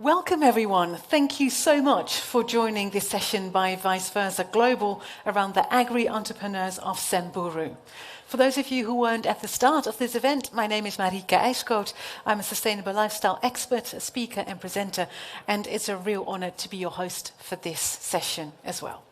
Welcome everyone. Thank you so much for joining this session by Vice Versa Global around the Agri-Entrepreneurs of Samburu. For those of you who weren't at the start of this event, my name is Marika IJskoot. I'm a sustainable lifestyle expert, a speaker and presenter, and it's a real honor to be your host for this session as well.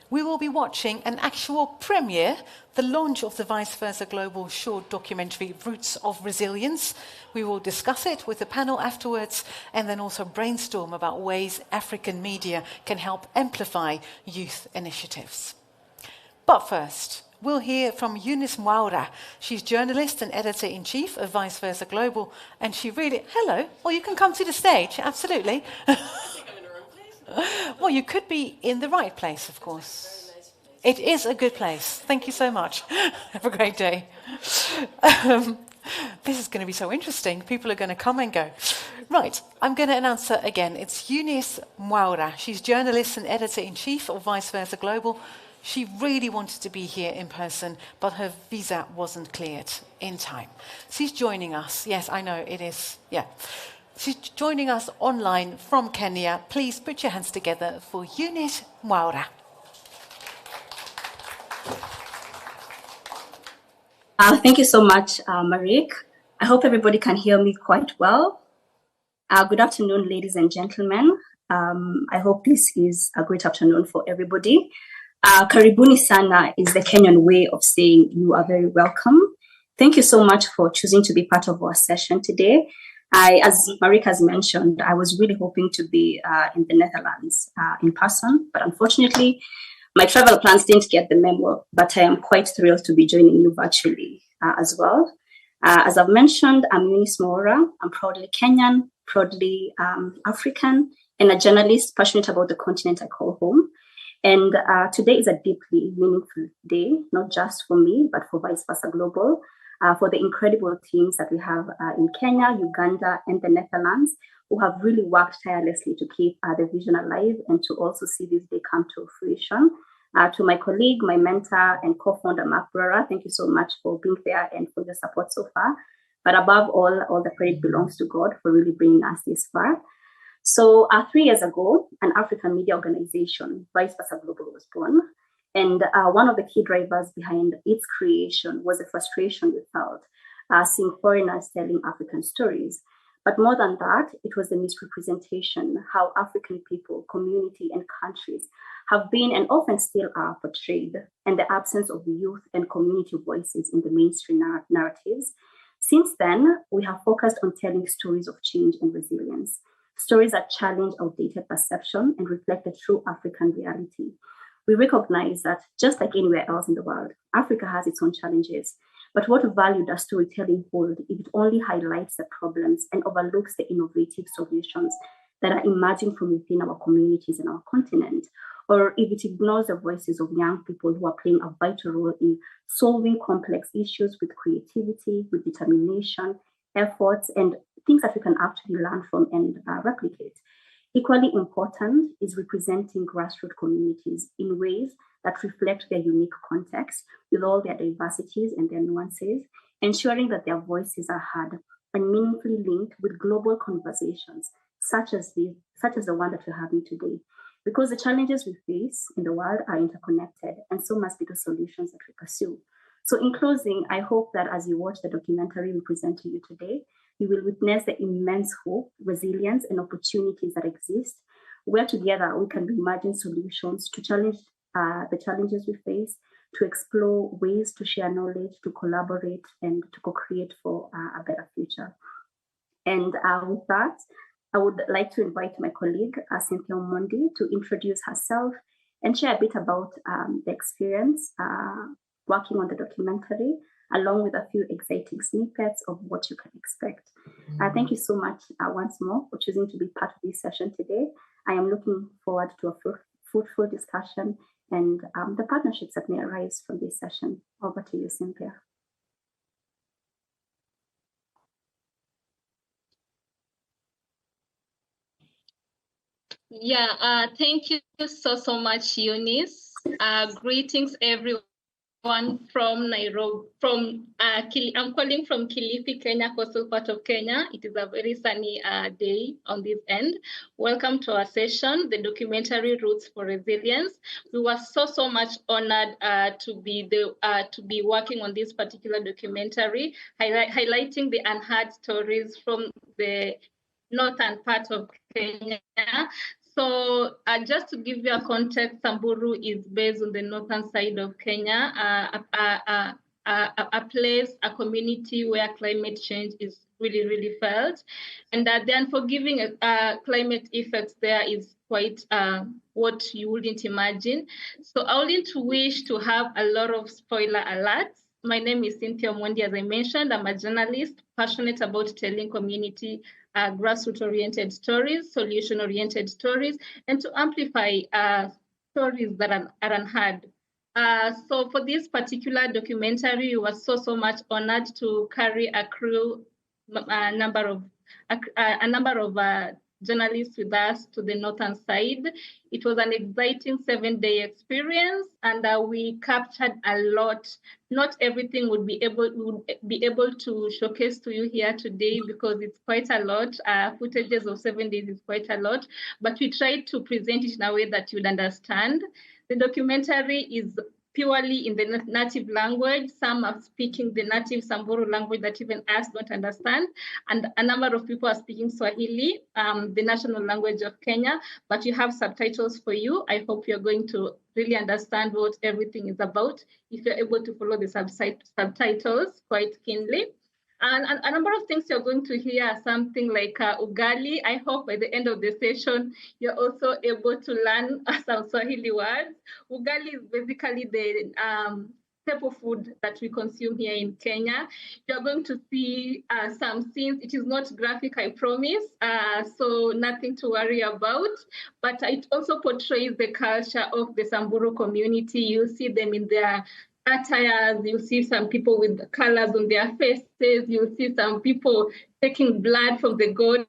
We will be watching an actual premiere, the launch of the Vice Versa Global short documentary Roots of Resilience. We will discuss it with the panel afterwards and then also brainstorm about ways African media can help amplify youth initiatives. But first, we'll hear from Eunice Mwaura. She's journalist and editor-in-chief of Vice Versa Global, and she really... Hello. Well, you can come to the stage, absolutely. Well, you could be in the right place, of course. It is a good place. Thank you so much. Have a great day. This is going to be so interesting. People are going to come and go. Right, I'm going to announce her again. It's Eunice Mwaura. She's journalist and editor-in-chief of Vice Versa Global. She really wanted to be here in person, but her visa wasn't cleared in time. She's joining us. Yes, I know it is. Yeah. She's joining us online from Kenya. Please put your hands together for Eunice Mwaura. Thank you so much, Marik. I hope everybody can hear me quite well. Good afternoon, ladies and gentlemen. I hope this is a great afternoon for everybody. Karibuni sana is the Kenyan way of saying you are very welcome. Thank you so much for choosing to be part of our session today. As Marik has mentioned, I was really hoping to be in the Netherlands in person, but unfortunately, my travel plans didn't get the memo, but I am quite thrilled to be joining you virtually as well. As I've mentioned, I'm Eunice Mwaura. I'm proudly Kenyan, proudly African, and a journalist passionate about the continent I call home. And today is a deeply meaningful day, not just for me, but for Vice Versa Global, for the incredible teams that we have in Kenya, Uganda, and the Netherlands, who have really worked tirelessly to keep the vision alive and to also see this day come to fruition. To my colleague, my mentor, and co-founder, Mark Brera, thank you so much for being there and for your support so far. But above all the credit belongs to God for really bringing us this far. So 3 years ago, an African media organization, Vice Versa Global, was born. And one of the key drivers behind its creation was the frustration we felt seeing foreigners telling African stories. But more than that, it was the misrepresentation, how African people, community, and countries have been and often still are portrayed, and the absence of youth and community voices in the mainstream narratives. Since then, we have focused on telling stories of change and resilience, stories that challenge outdated perception and reflect the true African reality. We recognize that just like anywhere else in the world, Africa has its own challenges. But what value does storytelling hold if it only highlights the problems and overlooks the innovative solutions that are emerging from within our communities and our continent? Or if it ignores the voices of young people who are playing a vital role in solving complex issues with creativity, with determination, efforts, and things that we can actually learn from and replicate? Equally important is representing grassroots communities in ways that reflect their unique context with all their diversities and their nuances, ensuring that their voices are heard and meaningfully linked with global conversations such as the one that we're having today. Because the challenges we face in the world are interconnected, and so must be the solutions that we pursue. So in closing, I hope that as you watch the documentary we present to you today, you will witness the immense hope, resilience, and opportunities that exist, where together we can imagine solutions to challenge the challenges we face, to explore ways to share knowledge, to collaborate, and to co-create for a better future. And with that, I would like to invite my colleague, Cynthia Omondi, to introduce herself and share a bit about the experience working on the documentary, along with a few exciting snippets of what you can expect. Thank you so much once more for choosing to be part of this session today. I am looking forward to a fruitful discussion and the partnerships that may arise from this session. Over to you, Cynthia. Yeah, thank you so much, Eunice. Greetings, everyone. from Nairobi, I'm calling from Kilifi, Kenya, coastal part of Kenya. It is a very sunny day on this end. Welcome to our session, the documentary Roots for Resilience. We were so much honored to be working on this particular documentary, highlighting the unheard stories from the northern part of Kenya. So just to give you a context, Samburu is based on the northern side of Kenya, a place, a community where climate change is really felt. And the unforgiving climate effects there is quite what you wouldn't imagine. So I wouldn't wish to have a lot of spoiler alerts. My name is Cynthia Mondi, as I mentioned. I'm a journalist passionate about telling community grassroots-oriented stories, solution-oriented stories, and to amplify stories that are unheard. So for this particular documentary, we were so much honored to carry a crew, a number of journalists with us to the northern side. It was an exciting 7-day experience, and we captured a lot. Not everything would be able to showcase to you here today because it's quite a lot. Footages of 7 days is quite a lot, but we tried to present it in a way that you'd understand. The documentary is purely in the native language. Some are speaking the native Samburu language that even us don't understand. And a number of people are speaking Swahili, the national language of Kenya, but you have subtitles for you. I hope you're going to really understand what everything is about if you're able to follow the subtitles quite keenly. And a number of things you're going to hear are something like ugali. I hope by the end of the session, you're also able to learn some Swahili words. Ugali is basically the staple food that we consume here in Kenya. You're going to see some scenes. It is not graphic, I promise, so nothing to worry about. But it also portrays the culture of the Samburu community. You'll see them in their attires, you'll see some people with colors on their faces, you'll see some people taking blood from the goat.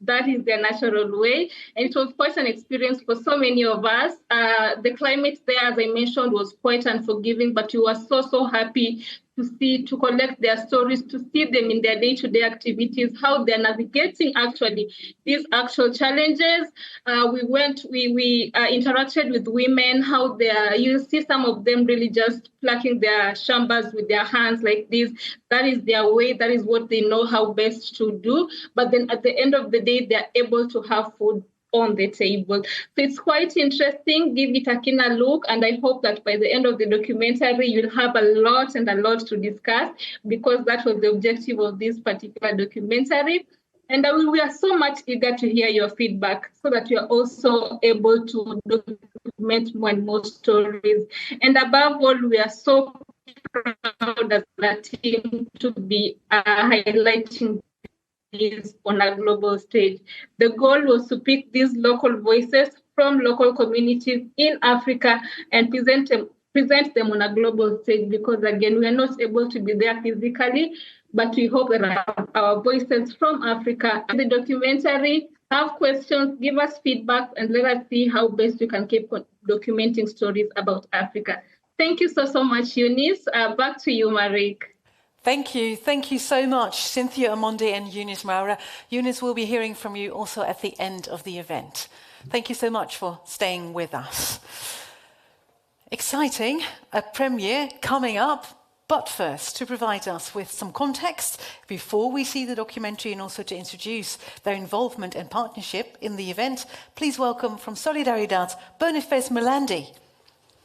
That is their natural way. And it was quite an experience for so many of us. The climate there, as I mentioned, was quite unforgiving, but we were so happy to collect their stories, to see them in their day-to-day activities, how they're navigating actually these actual challenges. We interacted with women, how you see some of them really just plucking their shambas with their hands like this. That is their way, that is what they know how best to do. But then at the end of the day, they're able to have food on the table. So it's quite interesting. Give it a keener look, and I hope that by the end of the documentary, you'll have a lot to discuss, because that was the objective of this particular documentary. And we are so much eager to hear your feedback so that you are also able to document more and more stories. And above all, we are so proud as a team to be highlighting is on a global stage. The goal was to pick these local voices from local communities in Africa and present them on a global stage, because again, we are not able to be there physically, but we hope that our voices from Africa and the documentary have questions, give us feedback, and let us see how best we can keep documenting stories about Africa. Thank you so much, Eunice. Back to you, Marik. Thank you so much, Cynthia Omondi and Eunice Maura. Eunice, will be hearing from you also at the end of the event. Thank you so much for staying with us. Exciting, a premiere coming up, but first, to provide us with some context before we see the documentary and also to introduce their involvement and partnership in the event, please welcome from Solidaridad, Boniface Mulandi.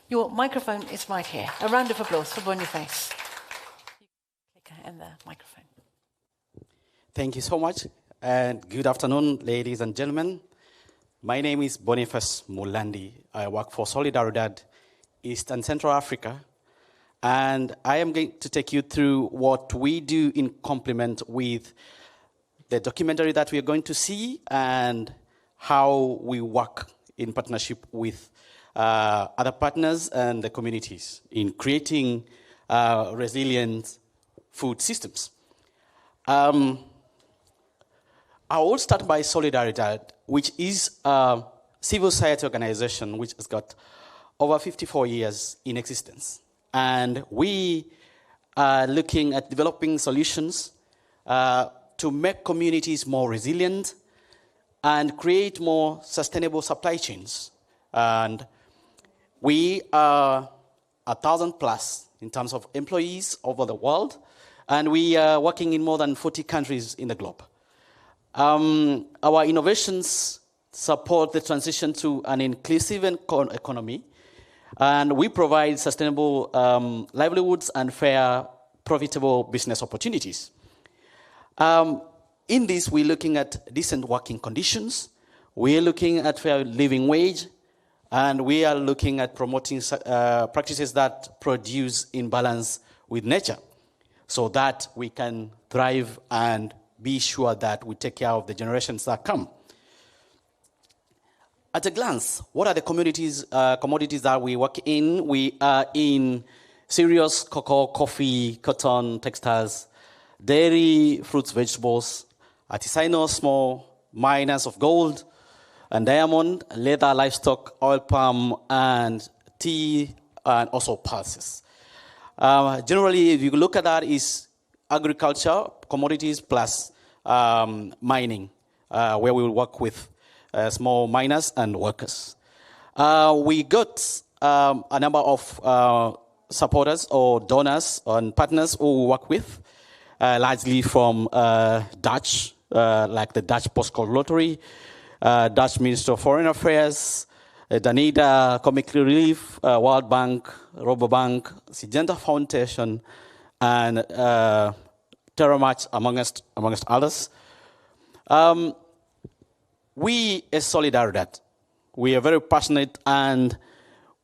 Your microphone is right here. A round of applause for Boniface. And the microphone. Thank you so much, and good afternoon, ladies and gentlemen. My name is Boniface Mulandi. I work for Solidaridad, East and Central Africa, and I am going to take you through what we do in complement with the documentary that we are going to see and how we work in partnership with other partners and the communities in creating resilient food systems. I will start by Solidaridad, which is a civil society organization which has got over 54 years in existence. And we are looking at developing solutions to make communities more resilient and create more sustainable supply chains. And we are 1,000+ in terms of employees over the world, and we are working in more than 40 countries in the globe. Our innovations support the transition to an inclusive economy, and we provide sustainable livelihoods and fair, profitable business opportunities. In this, we're looking at decent working conditions, we're looking at fair living wage, and we are looking at promoting practices that produce in balance with nature so that we can thrive and be sure that we take care of the generations that come. At a glance, what are the commodities that we work in? We are in cereals, cocoa, coffee, cotton, textiles, dairy, fruits, vegetables, artisanal, small miners of gold and diamond, leather, livestock, oil palm, and tea, and also pulses. Generally, if you look at that, is agriculture, commodities, plus mining, where we will work with small miners and workers. We got a number of supporters or donors and partners who we work with, largely from Dutch, like the Dutch Postcode Lottery, Dutch Ministry of Foreign Affairs, Danida, Comic Relief, World Bank, Robobank, Syngenta Foundation, and TerraMatch, amongst others. We as Solidaridad, we are very passionate and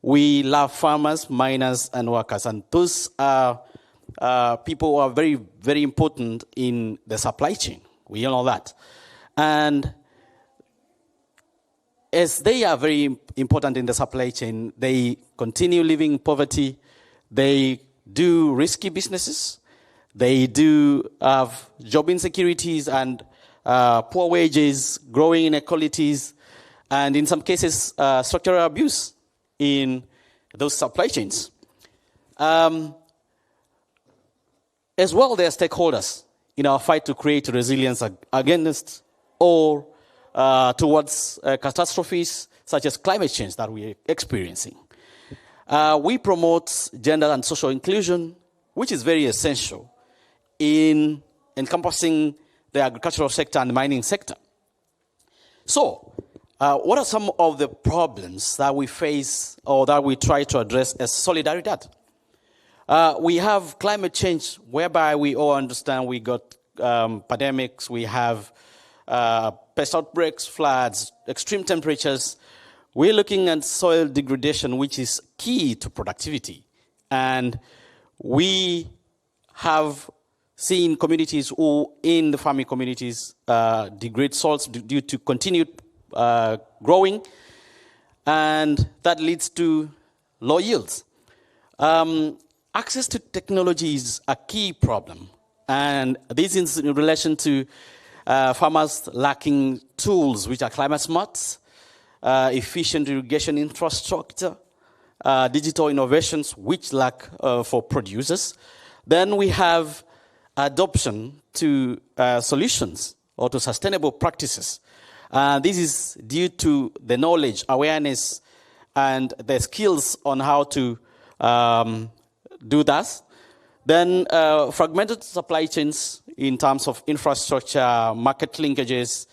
we love farmers, miners, and workers. And those are people who are very, very important in the supply chain. We all know that. And as they are very important in the supply chain, they continue living in poverty, they do risky businesses, they do have job insecurities and poor wages, growing inequalities, and in some cases, structural abuse in those supply chains. As well, they are stakeholders in our fight to create resilience against or towards catastrophes such as climate change that we are experiencing. We promote gender and social inclusion, which is very essential in encompassing the agricultural sector and the mining sector. So, what are some of the problems that we face or that we try to address as Solidaridad? We have climate change, whereby we all understand we got pandemics, we have pest outbreaks, floods, extreme temperatures. We're looking at soil degradation, which is key to productivity. And we have seen communities who, in the farming communities, degrade soils due to continued growing, and that leads to low yields. Access to technology is a key problem, and this is in relation to farmers lacking tools which are climate smart, efficient irrigation infrastructure, digital innovations which lack for producers. Then we have adoption to solutions or to sustainable practices. This is due to the knowledge, awareness, and the skills on how to do that. Then fragmented supply chains in terms of infrastructure, market linkages,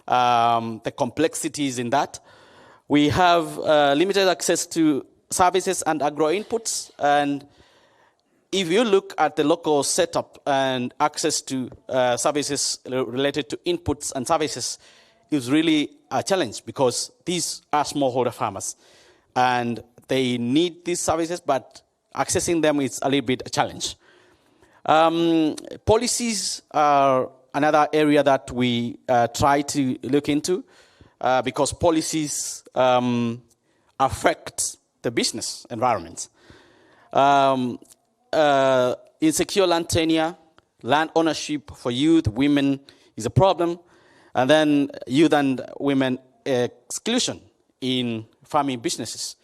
the complexities in that. We have limited access to services and agro inputs. And if you look at the local setup and access to services related to inputs and services, is really a challenge because these are smallholder farmers and they need these services, but accessing them is a little bit a challenge. Policies are another area that we try to look into because policies affect the business environment. Insecure land tenure, land ownership for youth, women is a problem, and then youth and women exclusion in farming businesses.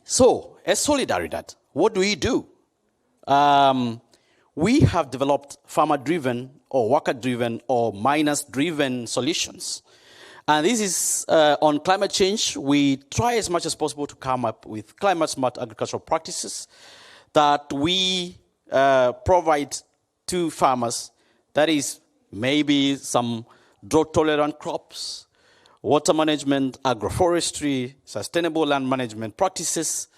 So, as Solidaridad, what do we do? We have developed farmer-driven or worker-driven or miners-driven solutions. And this is on climate change. We try as much as possible to come up with climate-smart agricultural practices that we provide to farmers. That is maybe some drought-tolerant crops, water management, agroforestry, sustainable land management practices.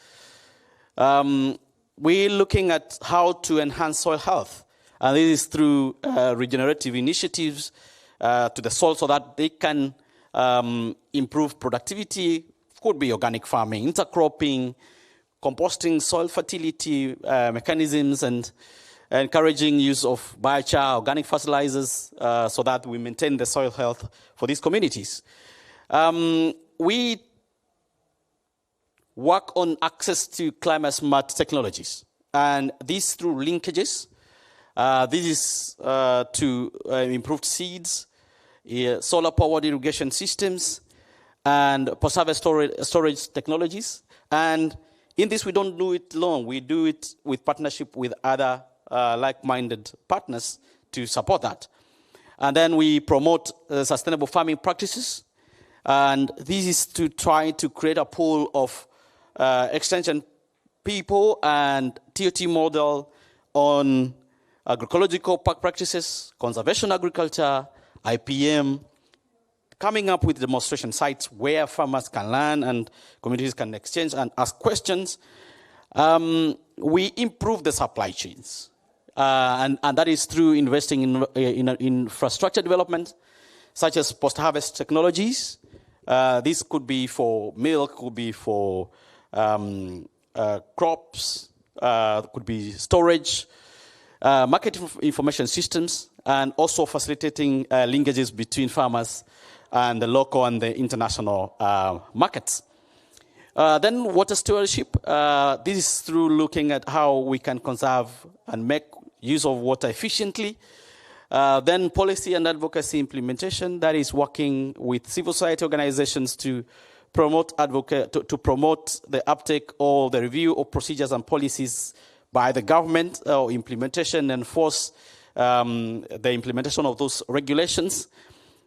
We're looking at how to enhance soil health. And this is through regenerative initiatives to the soil so that they can improve productivity. Could be organic farming, intercropping, composting, soil fertility mechanisms, and encouraging use of biochar, organic fertilizers, so that we maintain the soil health for these communities. We work on access to climate-smart technologies, and this through linkages. This is to improved seeds, solar-powered irrigation systems, and post-harvest storage technologies. And in this, we don't do it alone. We do it with partnership with other like-minded partners to support that. And then we promote sustainable farming practices. And this is to try to create a pool of extension people and TOT model on agroecological practices, conservation agriculture, IPM, coming up with demonstration sites where farmers can learn and communities can exchange and ask questions. We improve the supply chains, and that is through investing in infrastructure development, such as post-harvest technologies. This could be for milk, could be for crops, could be storage, market information systems, and also facilitating linkages between farmers and the local and the international markets. Then water stewardship. This is through looking at how we can conserve and make use of water efficiently. Then policy and advocacy implementation. That is working with civil society organizations to promote promote the uptake or the review of procedures and policies by the government, or implementation and enforce the implementation of those regulations.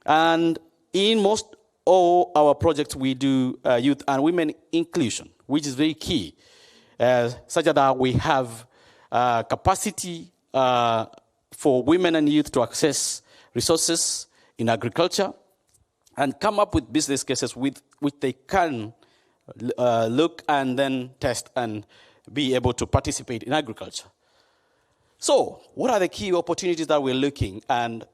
And in most all our projects, we do youth and women inclusion, which is very key, such that we have capacity for women and youth to access resources in agriculture and come up with business cases with which they can look and then test and be able to participate in agriculture. So, what are the key opportunities that we're looking, and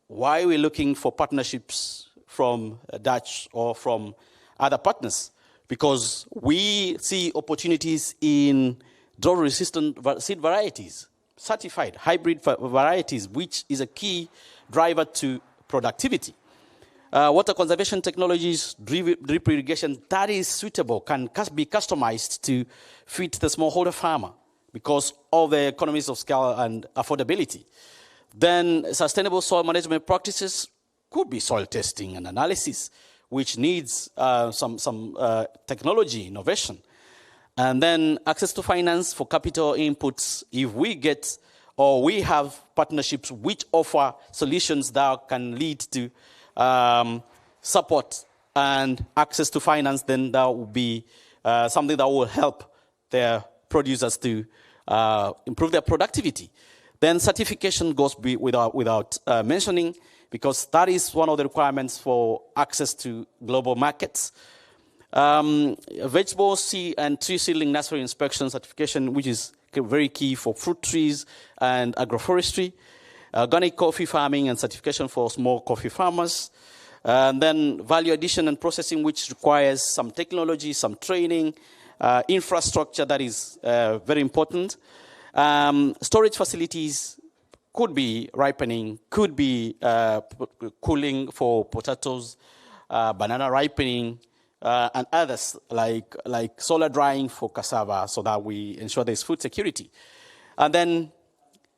why we're looking for partnerships from Dutch or from other partners? Because we see opportunities in drought-resistant seed varieties, certified hybrid varieties, which is a key driver to productivity. Water conservation technologies, drip irrigation, that is suitable, can be customized to fit the smallholder farmer because of the economies of scale and affordability. Then sustainable soil management practices could be soil testing and analysis, which needs some technology innovation. And then access to finance for capital inputs. If we get or we have partnerships which offer solutions that can lead to support and access to finance, then that will be something that will help their producers to improve their productivity. Then certification goes without mentioning, because that is one of the requirements for access to global markets. Vegetable seed and tree seedling nursery inspection certification, which is very key for fruit trees and agroforestry. Organic coffee farming and certification for small coffee farmers. And then value addition and processing, which requires some technology, some training, infrastructure that is very important. Storage facilities could be ripening, could be cooling for potatoes, banana ripening, and others like solar drying for cassava, so that we ensure there's food security. And then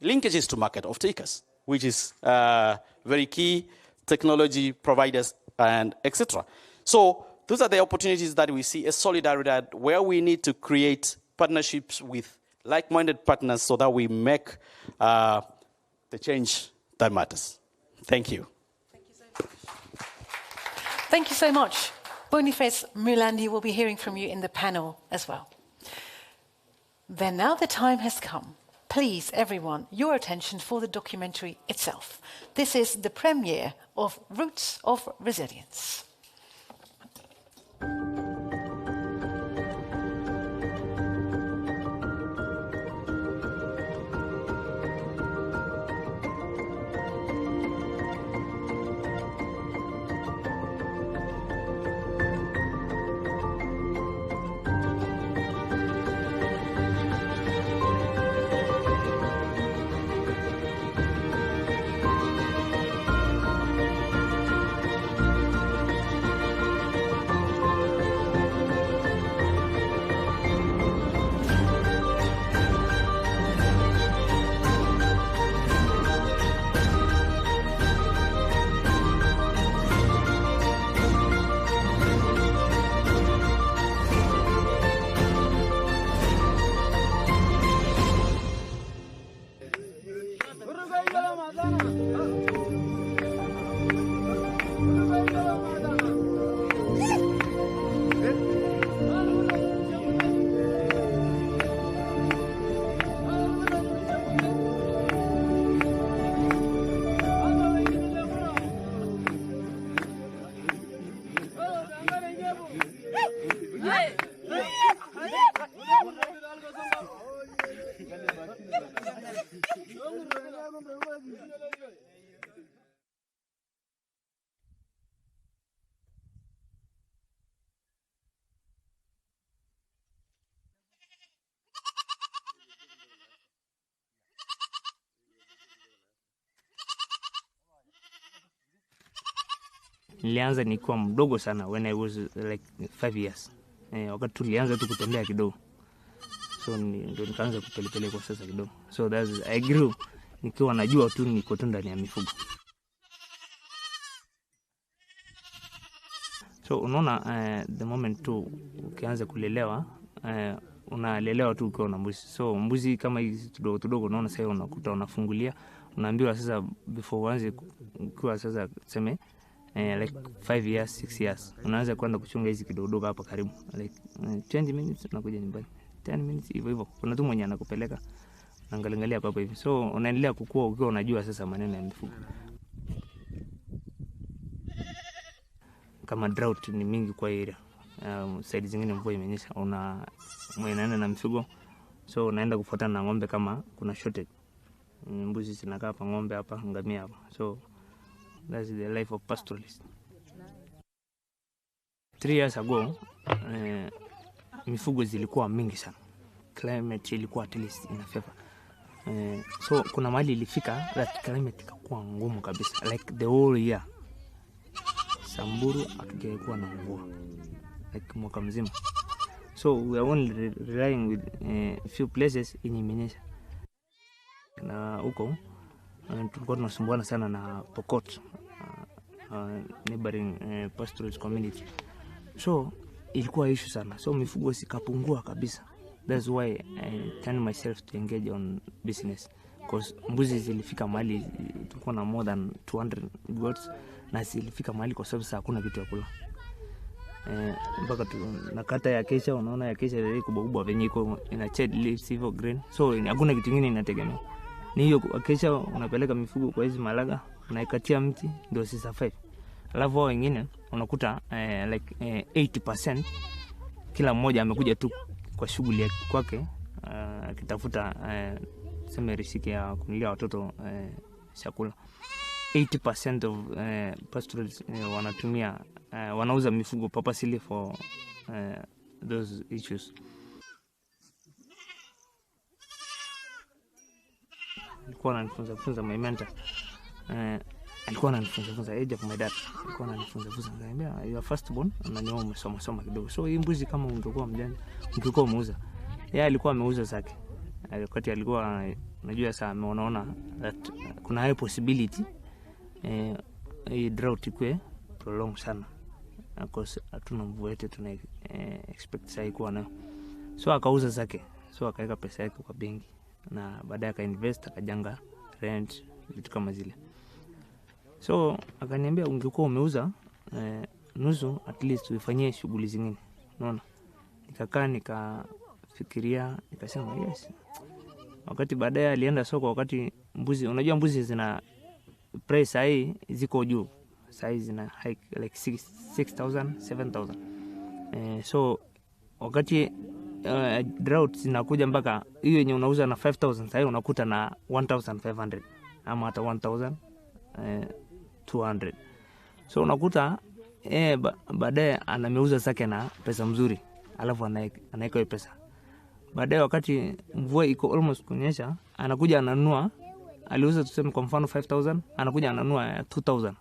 linkages to market off-takers, which is very key, technology providers, and etc. So those are the opportunities that we see as Solidaridad, where we need to create partnerships with like-minded partners so that we make the change that matters. Thank you. Thank you so much. Thank you so much. Boniface Mulandi will be hearing from you in the panel as well. Then now the time has come. Please, everyone, your attention for the documentary itself. This is the premiere of Roots of Resilience. Nilianza nikiwa mdogo sana when I was like 5 years. Wakati tulianza tu kutembea kidogo. So ndio nikaanza kupelepele kwa sasa kidogo. So that's I grew nikiwa najua tu niko tu ndani ya mifugo. So unaona the moment tu ukianza kulelewa unalelewa tu ukiwa na mbuzi. So mbuzi kama hizi tudogo unaona sasa unakuta unafungulia, unaambiwa sasa before uanze ukiwa sasa tuseme like 5 years 6 years unaanza kwenda kuchunga hizi kidogo hapa karibu like 20 minutes unakuja nyumbani 10 minutes hivyo kuna tu mwenye anakupeleka angalia hapa hivi. So unaendelea kukua ukiwa unajua sasa maneno ya mifugo. Kama drought ni mingi kwa area side zingine mvua imenyesha unaenda na mifugo, so unaenda kufuatana na ng'ombe kama kuna shortage, mbuzi zinakaa hapa, ng'ombe hapa, ngamia hapa. So that's the life of pastoralist. 3 years ago mifugo zilikuwa mingi sana, climate ilikuwa at least in a favor. So kuna mahali ilifika that climate ikakuwa ngumu kabisa, like the whole year Samburu hatungekuwa na mvua like mwaka mzima. So we are only relying with few places in imenyesha. Na huko tulikuwa tunasumbuana sana na Pokot, neighboring pastoralist community. So ilikuwa issue sana, so mifugo sikapungua kabisa. That's why I turned myself to engage on business, because mbuzi zilifika mahali tulikuwa na more than 200 goats, na zilifika mahali kwa sababu hakuna kitu ya kula. Mpaka nakata ya kesha, unaona ya kesha ile kubwa venye iko ina shed leaves hivyo green, so hakuna kitu kingine inategemea. Ni hiyo kesha unapeleka mifugo kwa hizo malaga, unaikatia mti ndio si survive. Alafu wengine unakuta like 80% kila mmoja amekuja tu kwa shughuli kwake akitafuta sema riziki ya kulia watoto chakula. 80% of pastoralists wanatumia wanauza mifugo purposely for those issues. Alikuwa ananifunza my mentor, alikuwa ananifunza age of my dad, alikuwa ananifunza ngambia your first born ananiona umesoma kidogo, so hii mbuzi kama ungekuwa mjanja ungekuwa umeuza. Yeye alikuwa ameuza zake wakati alikuwa unajua sasa unaona that kuna high possibility hii drought ikue prolong sana, because hatuna mvua yote tuna expect sasa ikuwa nayo. So akauza zake, So akaweka pesa yake kwa benki na baadaye akainvest akajenga rent vitu kama zile. So akaniambia ungekuwa umeuza nusu at least uifanyie shughuli zingine. Unaona? Nikakaa nikafikiria nikasema yes. Wakati baadaye alienda soko, wakati mbuzi, unajua mbuzi zina price hii ziko juu. Sasa zina hike like 6,000 7,000. So wakati drought zinakuja mpaka hiyo yenye unauza na 5,000 sasa unakuta na 1,500 ama hata 1,200. So unakuta baadaye anameuza zake na pesa mzuri, alafu anaeka hiyo pesa. Baadaye wakati mvua iko almost kunyesha, anakuja ananunua, aliuza tuseme kwa mfano 5,000, anakuja ananunua 2,000.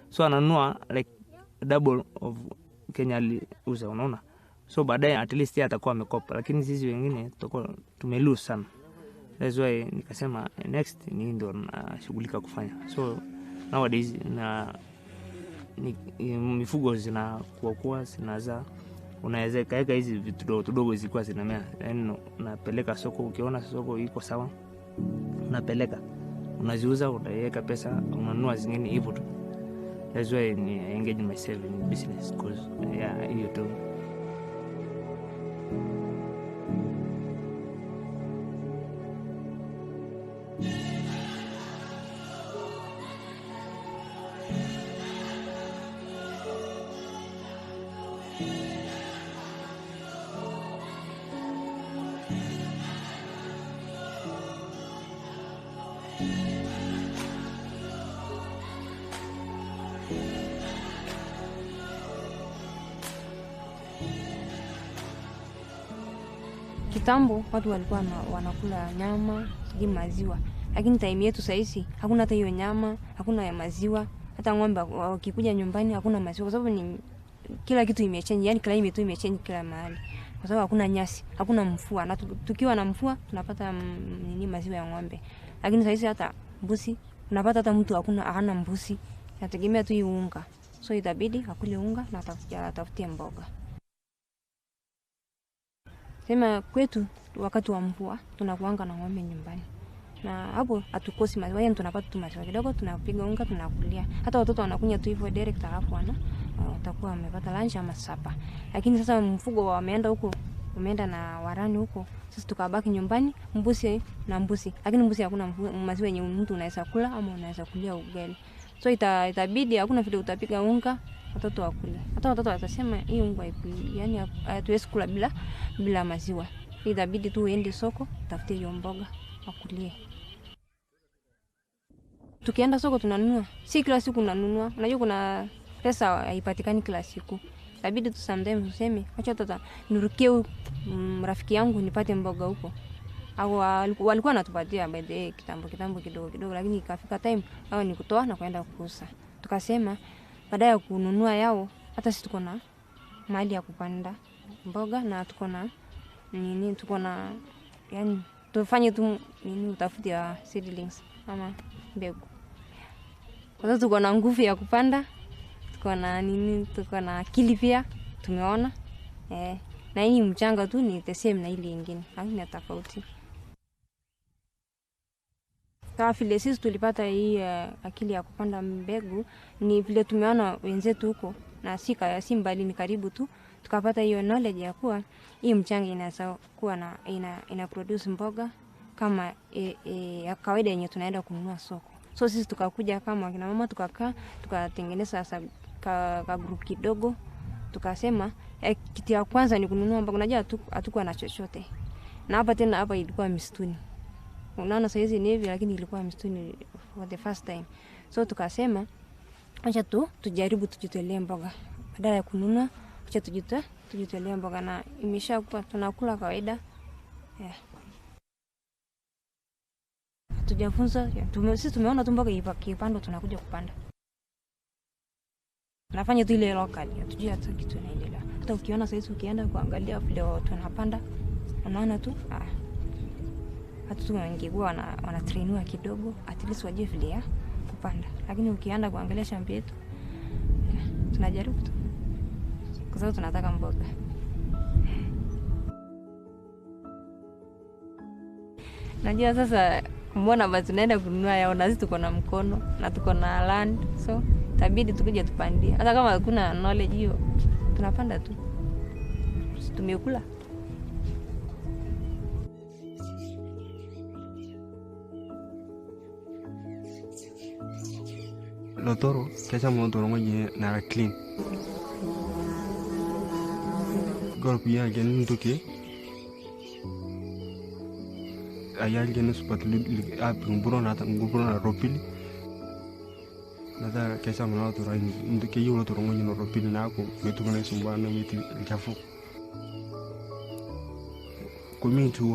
So ananunua like double of Kenya aliuza, unaona. So baadaye at least yeye atakuwa amekopa, lakini sisi wengine tutakuwa tumelose sana. That's why nikasema next ni ndio nashughulika kufanya. So nowadays mifugo zinakuwa zinazaa, unaweza kaeka hizi vitu dogo zilikuwa zinamea, yani unapeleka soko, ukiona soko iko sawa unapeleka, unaziuza, utaweka pesa, unanunua zingine hivyo tu. That's why ni engage myself in business because hiyo tu. Kitambo watu walikuwa wanakula nyama, sigi maziwa. Lakini time yetu saizi hakuna hata hiyo nyama, hakuna ya maziwa. Hata ng'ombe wakikuja nyumbani hakuna maziwa, kwa sababu ni kila kitu imechange, yani climate imechange kila mahali. Kwa sababu hakuna nyasi, hakuna mvua. Na tukiwa na mvua tunapata maziwa ya ng'ombe. Lakini saizi hata mbuzi unapata hata mtu hana mbuzi. Nategemea tu hiyo unga. So itabidi akule unga na atafutie mboga. Sema kwetu wakati wa mvua tunakuanga na ng'ombe nyumbani. Na hapo hatukosi maziwa, yani tunapata tu maziwa kidogo, tunapiga unga tunakulia. Hata watoto wanakunywa tu hivyo direct, alafu watakuwa wamepata lunch ama supper. Lakini sasa mfugo wameenda huko, wameenda na warani huko. Sisi tukabaki nyumbani, mbuzi na mbuzi. Lakini mbuzi hakuna maziwa yenye mtu unaweza kula ama unaweza kulia ugali. So itabidi hakuna vile utapiga unga watoto wakule. Hata watoto watasema hii unga yani hatuwezi kula bila maziwa. Itabidi tu uende soko, tafute hiyo mboga wakulie. Tukienda soko tunanunua. Si kila siku tunanunua. Unajua kuna pesa haipatikani kila siku. Itabidi tu sometimes useme acha tata nirukie rafiki yangu nipate mboga huko. Au walikuwa wanatupatia by the way kitambo kidogo, lakini ikafika time hao ni kutoa na kwenda kuuza. Tukasema baada ya kununua yao, hata sisi tuko na mahali ya kupanda mboga na tuko na yani tufanye tu utafiti ya seedlings ama mbegu. Kwa sababu tuko na nguvu ya kupanda, tuko na akili pia tumeona. Na hii mchanga tu ni the same na ile nyingine, haina tofauti. Kama vile sisi tulipata hii akili ya kupanda mbegu, ni vile tumeona wenzetu huko na si mbali, ni karibu tu, tukapata hiyo knowledge ya kuwa hii mchanga inaweza kuwa na ina produce mboga kama ya kawaida yenye tunaenda kununua soko. So sisi tukakuja kama kina mama, tukakaa tukatengeneza sasa ka group kidogo, tukasema kitu ya kwanza ni kununua mboga. Unajua hatukuwa na chochote, na hapa ilikuwa msituni. Unaona saizi ni hivi, lakini ilikuwa msituni for the first time. So tukasema acha tujaribu tujitolee mboga badala ya kununua. Acha tujitolee mboga, na imeshakuwa tunakula kawaida. Tujafunza sisi tumeona tu mboga ikipandwa tunakuja kupanda. Nafanya tu ile local, hatujui hata kitu inaendelea. Hata ukiona saizi ukienda kuangalia vile tunapanda, unaona tu hata tu wangekuwa wanatrainiwa kidogo at least wajue vile ya kupanda. Lakini ukienda kuangalia shamba yetu tunajaribu tu kwa sababu tunataka mboga. Najua sasa mbona basi tunaenda kununua yao na sisi tuko na mkono na tuko na land, so itabidi tukuje tupandie. Hata kama hakuna knowledge hiyo, tunapanda tu. Tumekula. Lotoro kesha motoro ngoje na clean. Gor pia gen ntoke. Ayal gen supatli nguburo na ropili. Nada kesha motoro ntoke yulo toro ngoje na ropili na ko metu kana sumbana miti chafu. Kumi tu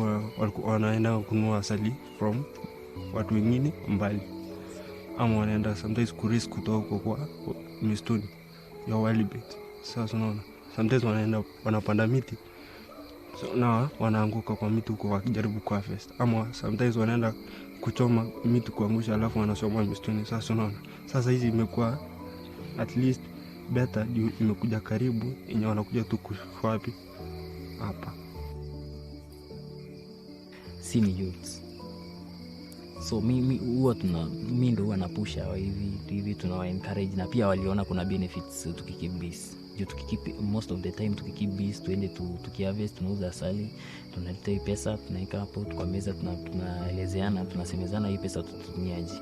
wanaenda kununua asali from watu wengine mbali. Ama wanaenda sometimes kurisk kutoka kwa mistuni ya walibet. Sasa unaona sometimes wanapanda miti, so na wanaanguka kwa miti huko wakijaribu kuharvest. Ama sometimes wanaenda kuchoma miti kuangusha alafu wanasoma mistuni. Sasa unaona sasa hizi imekuwa at least better, imekuja karibu, yenye wanakuja tu kushwapi hapa. Sini youths. So mimi ndo huwa napusha hivi tunawa encourage, na pia waliona kuna benefits tukikeep bees. Most of the time tukikeep bees, tuende tukiharvest, tunauza asali, tunaleta pesa, tunaika hapo kwa meza, tunaelezeana, tunasemezana hii pesa tutatumiaje.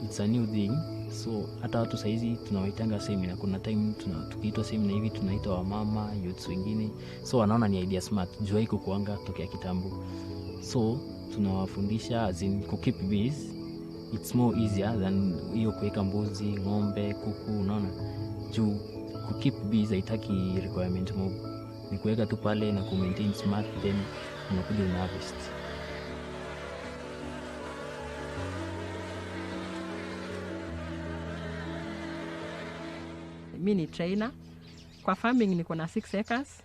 It's a new thing. So hata watu saizi tunawaitanga seminar, kuna time tukiitwa seminar hivi tunaita wamama, youths wengine. So wanaona ni idea smart, jua iko kuanga tokea kitambo. So tunawafundisha as in keep bees, it's more easier than hiyo kuweka mbuzi, ng'ombe, kuku, unaona. Juu keep bees haitaki requirement mob, ni kuweka tu pale na maintain smart, then unakuja una harvest. Mimi ni trainer. Kwa farming niko na 6 acres.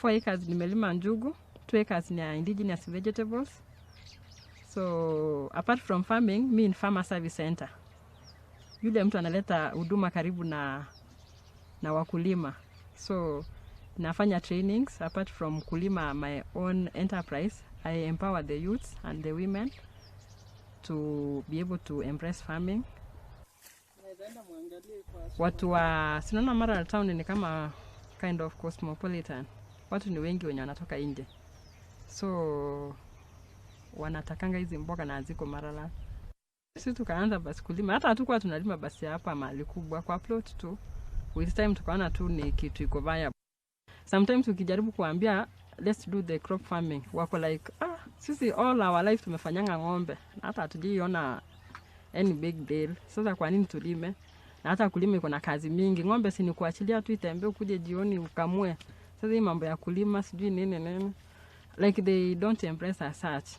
4 acres nimelima njugu, 2 acres ni indigenous vegetables. So apart from farming, mimi ni farmer service center. Yule mtu analeta huduma karibu na wakulima. So nafanya trainings apart from kulima my own enterprise. I empower the youths and the women to be able to embrace farming. Watu wa Sinona Mara town ni kama kind of cosmopolitan. Watu ni wengi wenye wanatoka nje. So wanatakanga hizi mboga na ziko Marala. Sisi tukaanza basi kulima. Hata hatukuwa tunalima basi hapa mahali kubwa kwa plot tu. With time tukaona tu ni kitu iko viable. Sometimes ukijaribu kuambia let's do the crop farming, wako like sisi all our life tumefanyanga ng'ombe. Hata hatujiona any big deal. Sasa kwa nini tulime? Na hata kulima iko na kazi mingi. Ng'ombe si ni kuachilia tu itembee ukuje jioni ukamue. Sasa hii mambo ya kulima sijui nini. Like they don't embrace as such.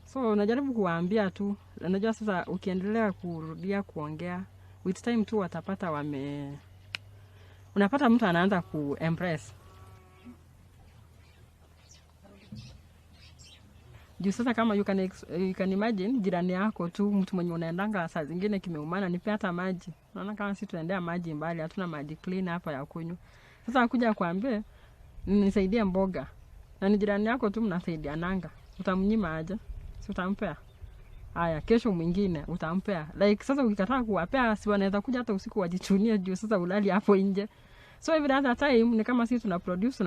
So najaribu kuwaambia tu. Najua sasa ukiendelea kurudia kuongea, with time tu watapata unapata mtu anaanza ku-embrace. Juu sasa kama you can imagine jirani yako tu, mtu mwenye unaendanga saa zingine kimeumana, nipe hata maji. Unaona kama sisi tunaendea maji mbali, hatuna maji clean hapa ya kunywa. Sasa akuja kuambia nisaidie mboga. Na ni jirani yako tu mnasaidiananga. Utamnyima aje? Si utampea. Haya, kesho mwingine utampea. Like sasa ukikataa kuwapea, si wanaweza kuja hata usiku wajichunie juu sasa ulali hapo nje. So every other time ni kama sisi tuna produce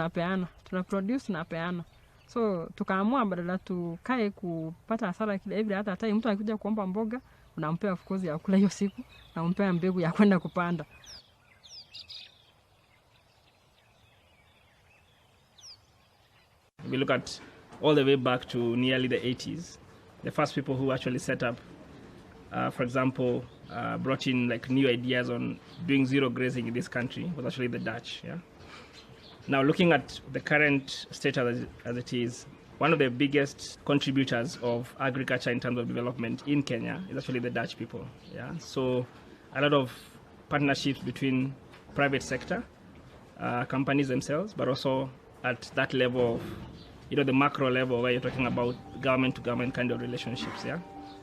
na peana. So tukaamua badala tukae kupata hasara kile, every other time mtu akija kuomba mboga unampea of course ya kula hiyo siku, na unampea mbegu ya kwenda kupanda. We look at all the way back to nearly the 80s. The first people who actually set up, for example, brought in like new ideas on doing zero grazing in this country was actually the Dutch. Yeah. Now, looking at the current state as it is, one of the biggest contributors of agriculture in terms of development in Kenya is actually the Dutch people. Yeah. So, a lot of partnerships between private sector, companies themselves, but also at that level of, the macro level where you're talking about government to government kind of relationships. Yeah.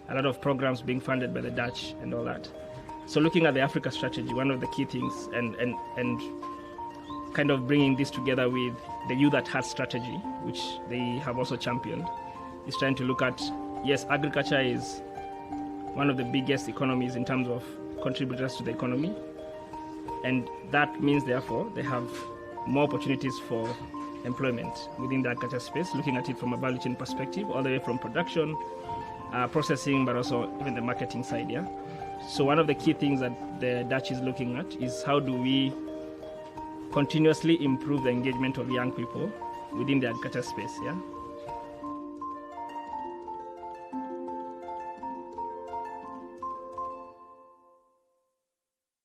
A lot of programs being funded by the Dutch and all that. So looking at the Africa strategy, one of the key things and kind of bringing this together with the Youth at Heart strategy, which they have also championed, is trying to look at, yes, agriculture is one of the biggest economies in terms of contributors to the economy. And that means, therefore, they have more opportunities for employment within the agriculture space, looking at it from a value chain perspective, all the way from production, processing, but also even the marketing side, yeah? So one of the key things that the Dutch is looking at is how do we continuously improve the engagement of young people within the agriculture space, yeah?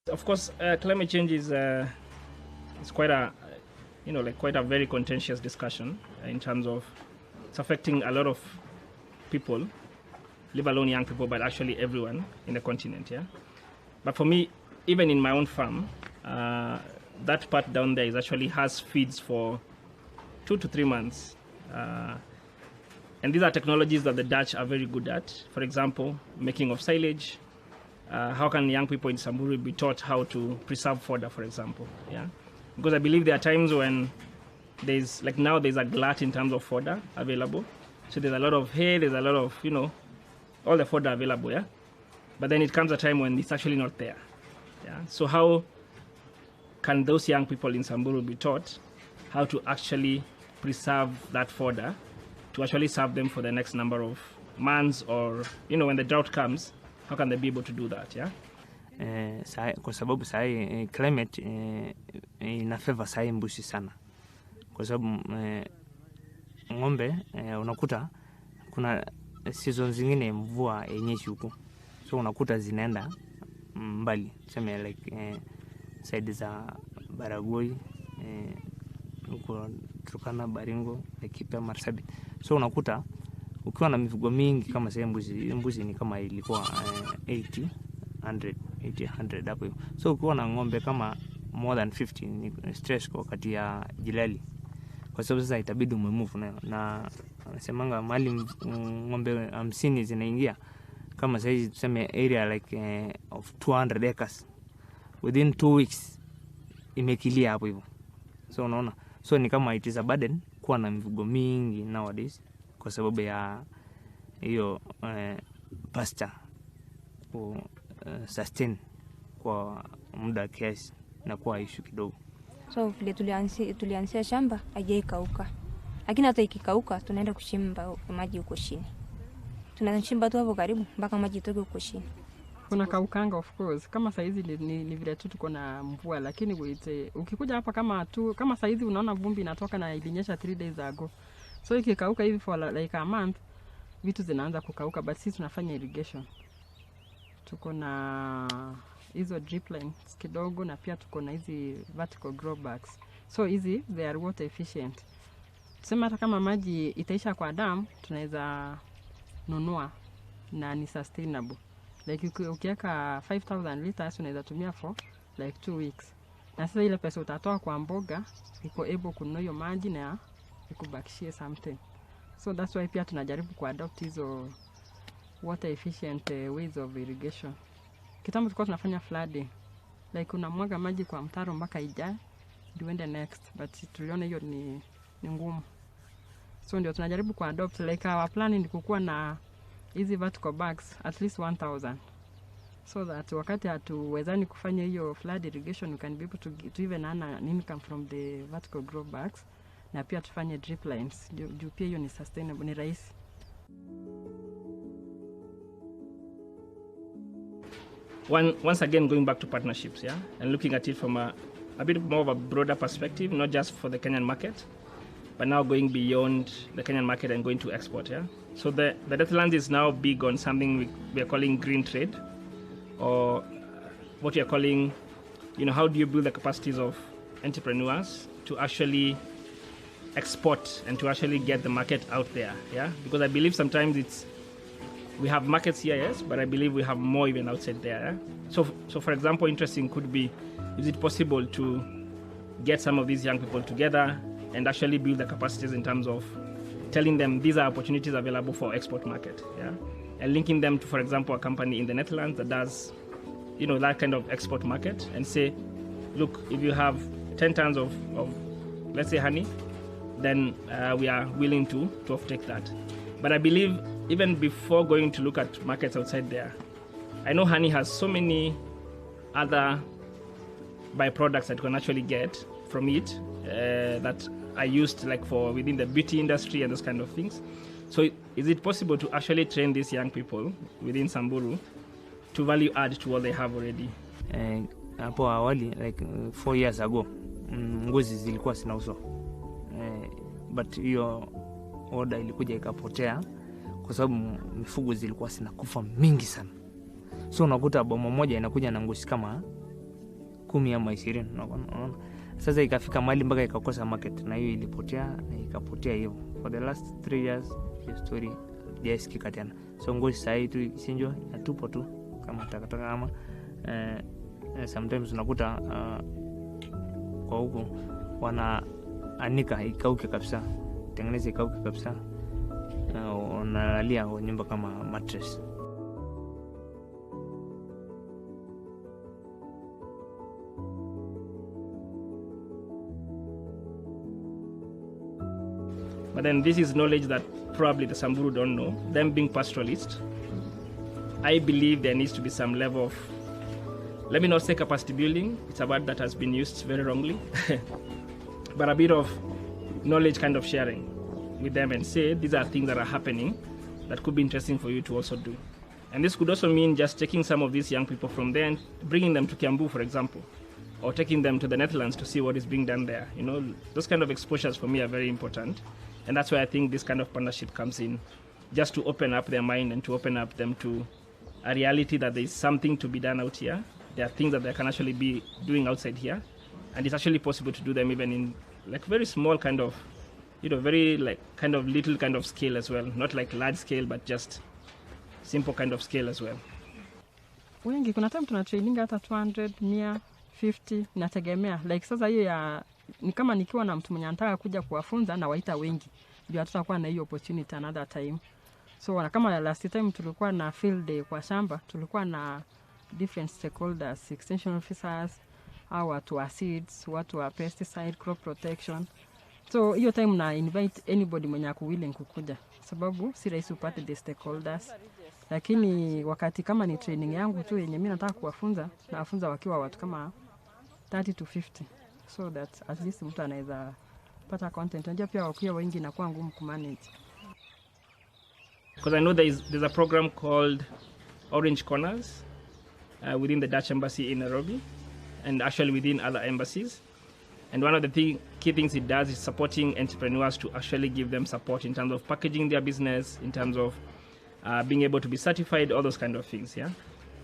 Of course, climate change is quite a, quite a very contentious discussion in terms of it's affecting a lot of people, leave alone young people, but actually everyone in the continent, yeah? But for me, even in my own farm, that part down there actually has feeds for 2 to 3 months. And these are technologies that the Dutch are very good at. For example, making of silage. How can young people in Samburu be taught how to preserve fodder, for example? Yeah, because I believe there are times when there's, like now, there's a glut in terms of fodder available. So there's a lot of hay, there's a lot of, all the fodder available, yeah? But then it comes a time when it's actually not there, yeah? So how can those young people in Samburu be taught how to actually preserve that fodder to actually serve them for the next number of months, or, when the drought comes, how can they be able to do that, yeah? Kwa sababu sahi climate ina favor sahi mbuzi sana. Kwa sababu ng'ombe unakuta kuna season zingine mvua yenyeshi huko. So unakuta zinaenda mbali. Tuseme like side za Baragoi, huko Turkana, Baringo, Laikipia, Marsabit. So unakuta ukiwa na mifugo mingi kama sasa mbuzi ni kama ilikuwa 80-100 hapo. So ukiwa na ng'ombe kama more than 50 ni stress kwa wakati ya jilali. Kwa sababu sasa itabidi umemove nayo. Na nasemanga mali ng'ombe 50 zinaingia kama sasa tuseme area like of 200 acres. Within 2 weeks imekilia hapo hivyo. So unaona. So ni kama it is a burden kuwa na mifugo mingi nowadays. Kwa sababu ya hiyo pasture ku sustain kwa muda kiasi na kwa issue kidogo. So vile tulianzia shamba haijaikauka. Lakini hata ikikauka tunaenda kuchimba maji huko chini. Tunachimba tu hapo karibu mpaka maji itoke huko chini. Kuna kaukanga of course. Kama saizi ni vile tu tuko na mvua, lakini ukikuja hapa kama saizi unaona vumbi inatoka na ilinyesha 3 days ago. So ikikauka hivi for like a month, vitu zinaanza kukauka, but sisi tunafanya irrigation. Tuko na hizo drip lines kidogo, na pia tuko na hizi vertical grow bags. So hizi they are water efficient. Tuseme hata kama maji itaisha kwa dam, tunaweza nunua na ni sustainable. Like ukiweka 5000 liters unaweza tumia for like 2 weeks. Na sasa ile pesa utatoa kwa mboga iko able kununua hiyo maji na ikubakishie something. So that's why pia tunajaribu kuadopt hizo water efficient ways of irrigation. Kitambo tulikuwa tunafanya flooding. Like unamwaga maji kwa mtaro mpaka ijae ndio ende next, but tuliona hiyo ni ngumu. So ndio tunajaribu kuadopt, like our plan ni kukua na hizi vertical bags at least 1000. So that wakati hatuwezani kufanya hiyo flood irrigation, we can be able to even earn an income from the vertical grow bags. Na pia tufanye drip lines. Juu pia hiyo ni sustainable, ni rahisi. Once again, going back to partnerships, yeah, and looking at it from a bit more of a broader perspective, not just for the Kenyan market, but now going beyond the Kenyan market and going to export, yeah. So the Netherlands is now big on something we are calling green trade, or what we are calling, how do you build the capacities of entrepreneurs to actually export and to actually get the market out there, yeah? Because I believe sometimes we have markets here, yes, but I believe we have more even outside there, yeah? So for example, interesting could be, is it possible to get some of these young people together and actually build the capacities in terms of telling them these are opportunities available for export market, yeah? And linking them to, for example, a company in the Netherlands that does, that kind of export market, and say, look, if you have 10 tons of let's say honey, then we are willing to offtake that. But I believe even before going to look at markets outside there, I know honey has so many other byproducts that you can actually get from it that are used like for within the beauty industry and those kind of things. So is it possible to actually train these young people within Samburu to value add to what they have already? Hapo awali like 4 years ago ngozi zilikuwa zinauzwa, but hiyo order ilikuja ikapotea kwa sababu mifugo zilikuwa zinakufa mingi sana. So unakuta boma moja inakuja na ngozi kama 10 ama 20, unaona. Sasa ikafika mahali mpaka ikakosa market, na hiyo ilipotea na ikapotea hiyo. For the last 3 years hiyo story haijasikika tena. So ngozi sasa hii tu ikichinjwa natupo tu kama takataka, ama sometimes unakuta kwa huko wanaanika ikauke kabisa, tengeneza ikauke kabisa, na unalalia nyumba kama mattress. But then this is knowledge that probably the Samburu don't know. Them being pastoralists, I believe there needs to be some level of, let me not say capacity building, it's a word that has been used very wrongly, but a bit of knowledge kind of sharing with them and say, these are things that are happening that could be interesting for you to also do. And this could also mean just taking some of these young people from there and bringing them to Kiambu, for example, or taking them to the Netherlands to see what is being done there. You know, those kind of exposures for me are very important. And that's why I think this kind of partnership comes in, just to open up their mind and to open up them to a reality that there is something to be done out here. There are things that they can actually be doing outside here. And it's actually possible to do them even in like very small kind of, you know, very like kind of little kind of scale as well. Not like large scale, but just simple kind of scale as well. Wengi kuna time tuna training hata 200, 150 inategemea. Like sasa hiyo ya ni kama nikiwa na mtu mwenye anataka kuja kuwafunza na waita wengi, ndio tutakuwa na hiyo opportunity another time. So kama last time tulikuwa na field day kwa shamba, tulikuwa na different stakeholders, extension officers, au watu wa seeds, watu wa pesticide, crop protection. So hiyo time na invite anybody mwenye ako willing kukuja, sababu si rahisi upate the stakeholders. Lakini wakati kama ni training yangu tu yenye mimi nataka kuwafunza, na wafunza wakiwa watu kama 30 to 50, so that at least mtu anaweza pata content. Unajua pia wakiwa wengi inakuwa ngumu kumanage. Because I know there's a program called Orange Corners within the Dutch Embassy in Nairobi, and actually within other embassies. And one of the key things it does is supporting entrepreneurs to actually give them support in terms of packaging their business, in terms of being able to be certified, all those kind of things, yeah.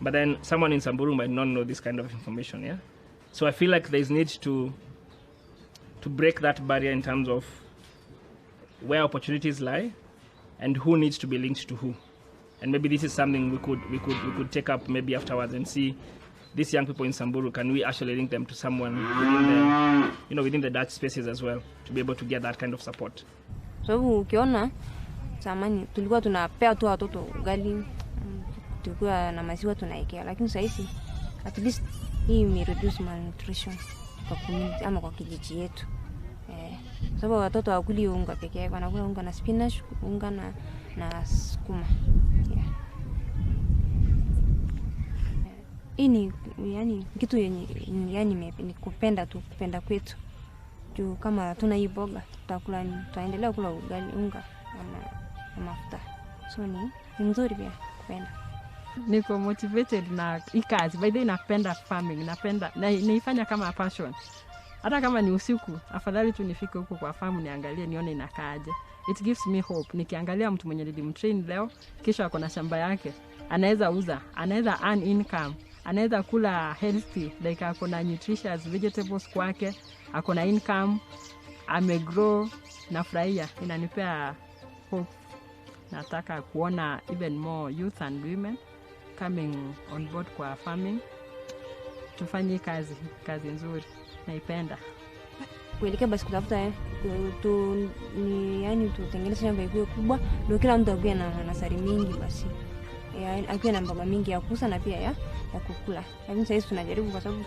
But then someone in Samburu might not know this kind of information, yeah. So I feel like there's need to break that barrier in terms of where opportunities lie and who needs to be linked to who. And maybe this is something we could take up maybe afterwards and see these young people in Samburu, can we actually link them to someone within the, you know, within the Dutch spaces as well, to be able to get that kind of support. So ukiona zamani tulikuwa tunapea tu watoto ugali, tulikuwa na maziwa tunaikea, lakini sasa hivi at least hii ni reduce malnutrition kwa community ama kwa kijiji yetu. Sababu watoto hawakuli unga pekee yake, wanakula unga na spinach, unga na sukuma. Yeah. Ini yani kitu yenye yani ni kupenda kwetu. Juu kama tuna hii boga tutakula, tutaendelea kula ugali, unga na mafuta. So ni nzuri pia kupenda. Niko motivated na hii kazi. By the way napenda farming, napenda naifanya kama passion. Hata kama ni usiku, afadhali tu nifike huko kwa farm niangalie nione inakaaje. It gives me hope. Nikiangalia mtu mwenye nilimtrain leo, kisha ako na shamba yake, anaweza uza, anaweza earn income, anaweza kula healthy, like ako na nutritious vegetables kwake, ako na income, amegrow, nafurahia, inanipea hope. Nataka kuona even more youth and women coming on board kwa farming. Tufanye kazi nzuri, naipenda. Kuelekea basi kutafuta yani tutengeneze shamba ikuwe kubwa, ndio kila mtu akuwe na nasari mingi basi. Akuwe na mboga mingi ya kuuza na pia ya kukula. Lakini sasa tunajaribu kwa sababu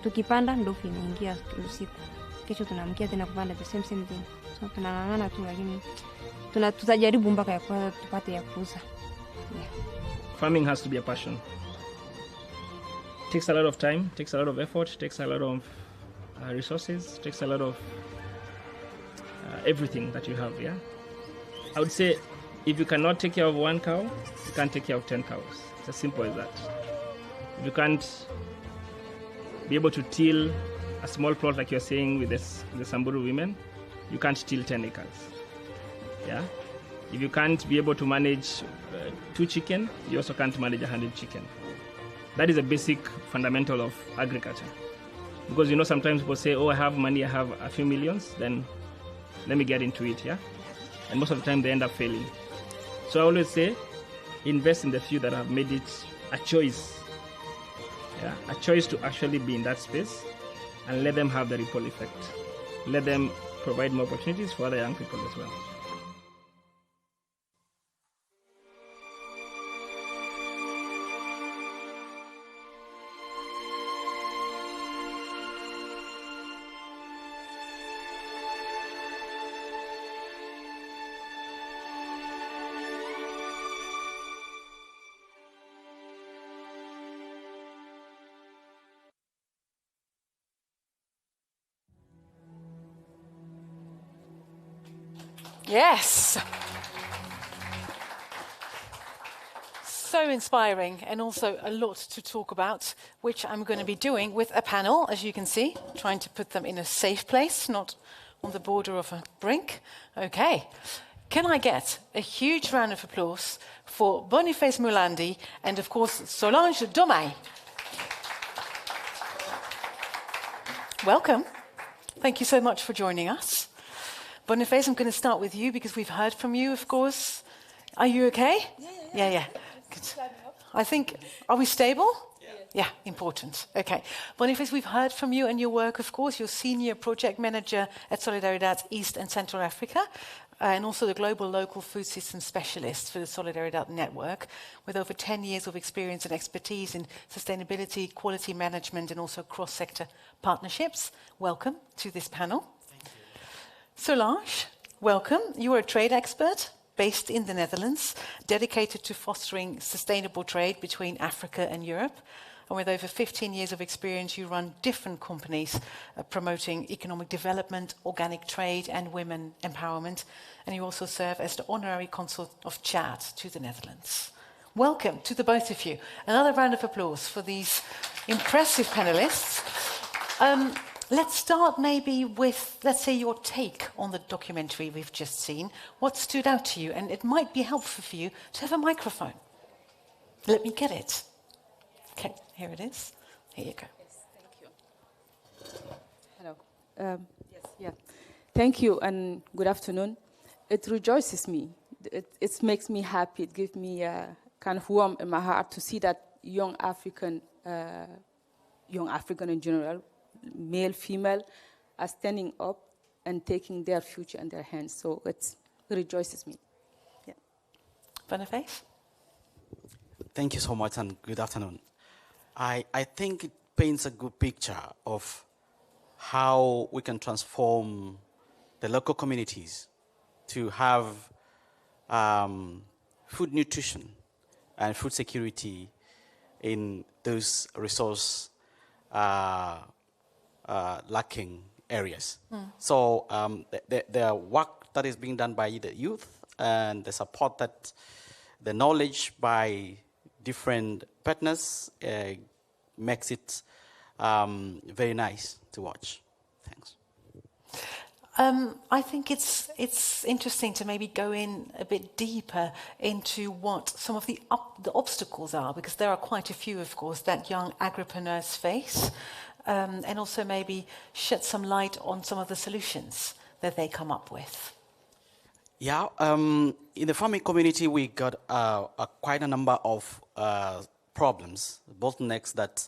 tukipanda ndio inaingia usiku. kesho tunaamkia tena kupanda the same thing. So tunang'ang'ana tu, lakini tutajaribu mpaka ya kwa tupate ya kuuza. Yeah. Farming has to be a passion. Takes a lot of time, takes a lot of effort, takes a lot of resources, takes a lot of everything that you have. Yeah, I would say if you cannot take care of one cow, you can't take care of 10 cows. It's as simple as that. If you can't be able to till a small plot like you're saying with the Samburu women, you can't till 10 acres. Yeah. If you can't be able to manage 2 chicken, you also can't manage 100 chicken. That is a basic fundamental of agriculture. Because sometimes people say, oh, I have money, I have a few millions, then let me get into it, yeah? And most of the time they end up failing. So I always say, invest in the few that have made it a choice. Yeah, a choice to actually be in that space, and let them have the ripple effect. Let them provide more opportunities for other young people as well. Yes. So inspiring, and also a lot to talk about, which I'm going to be doing with a panel, as you can see, trying to put them in a safe place, not on the border of a brink. Okay. Can I get a huge round of applause for Boniface Mulandi and, of course, Solange Domay? Welcome. Thank you so much for joining us. Boniface, I'm going to start with you because we've heard from you, of course. Are you okay? Yeah. Good. I think, are we stable? Yeah, important. Okay. Boniface, we've heard from you and your work, of course. You're Senior Project Manager at Solidaridad East and Central Africa, and also the Global Local Food System Specialist for the Solidaridad Network, with over 10 years of experience and expertise in sustainability, quality management, and also cross-sector partnerships. Welcome to this panel. Solange, welcome. You are a trade expert based in the Netherlands, dedicated to fostering sustainable trade between Africa and Europe. And with over 15 years of experience, you run different companies promoting economic development, organic trade, and women empowerment. And you also serve as the honorary consul of Chad to the Netherlands. Welcome to the both of you. Another round of applause for these impressive panelists. Let's start maybe with, let's say, your take on the documentary we've just seen. What stood out to you? And it might be helpful for you to have a microphone. Let me get it. Okay, here it is. Here you go. Yes, thank you. Hello. Thank you and good afternoon. It rejoices me. It makes me happy. It gives me a kind of warmth in my heart to see that young African in general, male, female, are standing up and taking their future in their hands. So it rejoices me. Yeah. Boniface? Thank you so much and good afternoon. I think it paints a good picture of how we can transform the local communities to have food nutrition and food security in those resource lacking areas. So the work that is being done by the youth and the support that the knowledge by different partners makes it very nice to watch. Thanks. I think it's interesting to maybe go in a bit deeper into what some of the obstacles are, because there are quite a few, of course, that young agripreneurs face, and also maybe shed some light on some of the solutions that they come up with. Yeah, in the farming community, we got quite a number of problems, bottlenecks that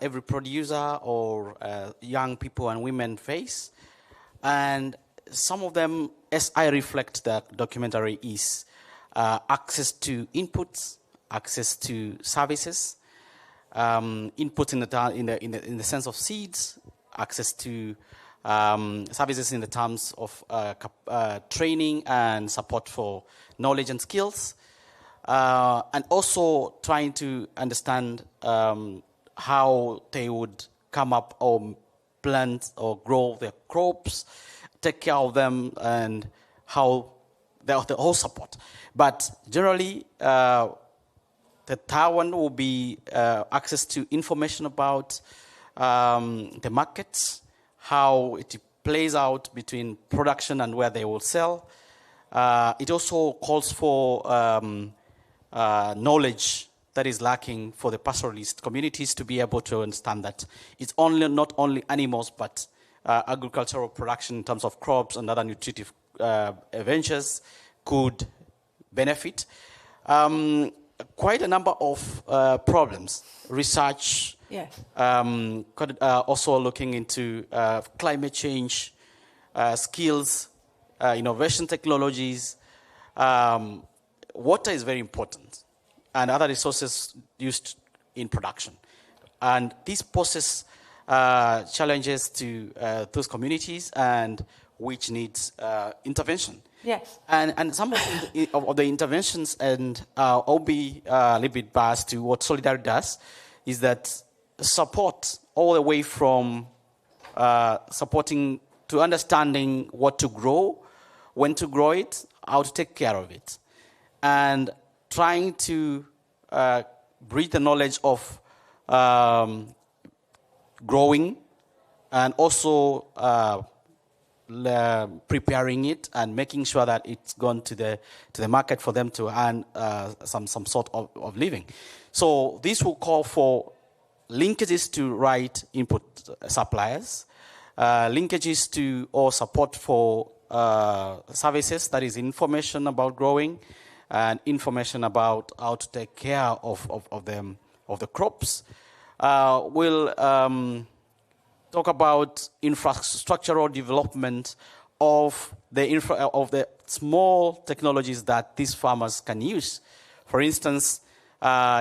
every producer or young people and women face. And some of them, as I reflect that documentary, is access to inputs, access to services, input in the sense of seeds, access to services in the terms of training and support for knowledge and skills, and also trying to understand how they would come up or plant or grow their crops, take care of them, and how the whole support. But generally, the third one will be access to information about the markets, how it plays out between production and where they will sell. It also calls for knowledge that is lacking for the pastoralist communities to be able to understand that it's not only animals, but agricultural production in terms of crops and other nutritive ventures could benefit. Quite a number of problems. Research, yes. Also looking into climate change, skills, innovation technologies. Water is very important, and other resources used in production. And this poses challenges to those communities, and which needs intervention. Yes. And some of the interventions, and I'll be a little bit biased to what Solidaridad does, is that support all the way from supporting to understanding what to grow, when to grow it, how to take care of it, and trying to bridge the knowledge of growing, and also preparing it and making sure that it's gone to the market for them to earn some sort of living. So this will call for linkages to right input suppliers, linkages to or support for services, that is information about growing and information about how to take care of the crops. We'll talk about infrastructural development of the small technologies that these farmers can use. For instance,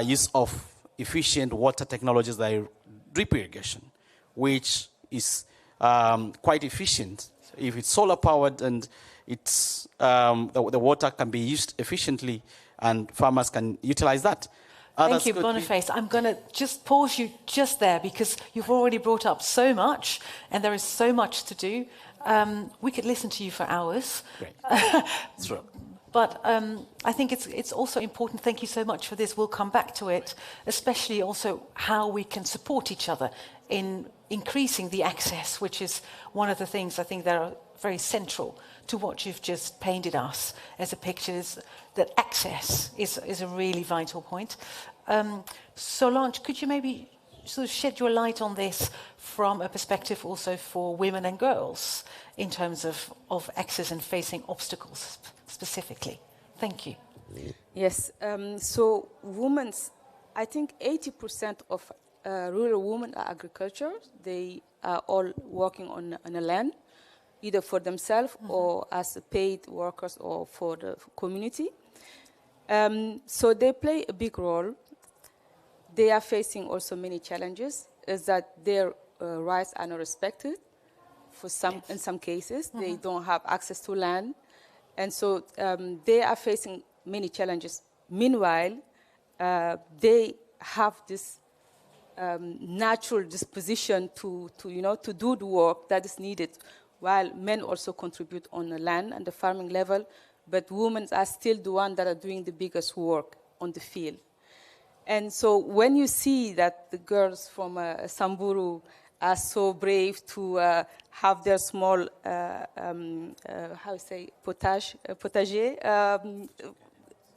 use of efficient water technologies like drip irrigation, which is quite efficient. If it's solar powered and it's the water can be used efficiently, and farmers can utilize that. Thank you, Boniface. I'm going to just pause you just there, because you've already brought up so much, and there is so much to do. We could listen to you for hours. Great. That's right. But I think it's also important. Thank you so much for this. We'll come back to it, especially also how we can support each other in increasing the access, which is one of the things I think that are very central to what you've just painted us as a picture, that access is a really vital point. Solange, could you maybe sort of shed your light on this from a perspective also for women and girls in terms of access and facing obstacles specifically? Thank you. Yes, so I think 80% of rural women are agriculture. They are all working on a land, either for themselves or as paid workers or for the community. So they play a big role. They are facing also many challenges, is that their rights are not respected. In some cases, they don't have access to land. And so they are facing many challenges. Meanwhile, they have this natural disposition to do the work that is needed, while men also contribute on the land and the farming level, but women are still the ones that are doing the biggest work on the field. And so when you see that the girls from Samburu are so brave to have their small, potager,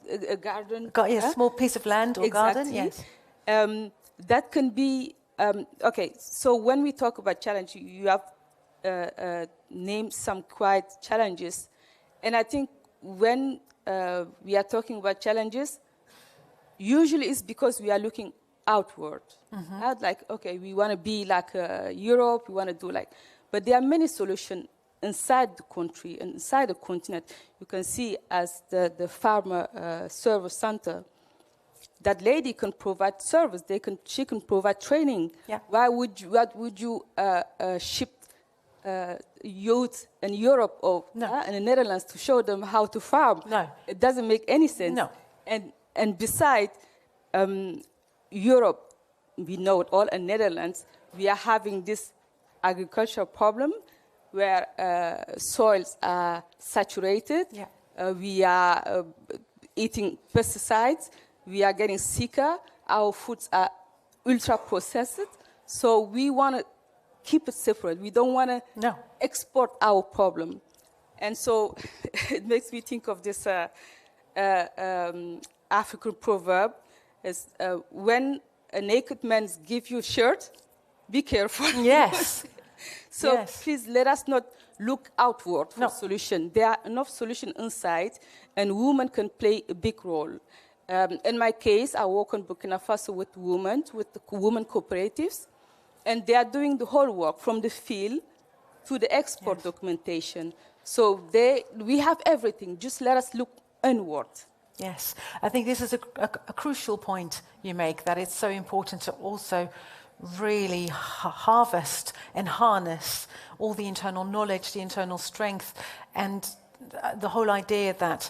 a garden. A small piece of land or garden, yes. That can be, okay, so when we talk about challenge, you have named some quite challenges. And I think when we are talking about challenges, usually it's because we are looking outward. Not like, okay, we want to be like Europe, we want to do like, but there are many solutions inside the country and inside the continent. You can see as the farmer service center, that lady can provide service. She can provide training. Yeah. What would you ship youth in Europe or in the Netherlands to show them how to farm. No. It doesn't make any sense. No. And besides, Europe, we know it all, in Netherlands, we are having this agricultural problem where soils are saturated. Yeah. We are eating pesticides. We are getting sicker. Our foods are ultra-processed. So we want to keep it separate. We don't want to export our problem. And so it makes me think of this African proverb. Is, when a naked man gives you a shirt, be careful. Yes. So please let us not look outward for solution. There are enough solutions inside, and women can play a big role. In my case, I work in Burkina Faso with women cooperatives, and they are doing the whole work from the field to the export documentation. So we have everything. Just let us look inward. Yes, I think this is a crucial point you make, that it's so important to also really harvest and harness all the internal knowledge, the internal strength, and the whole idea that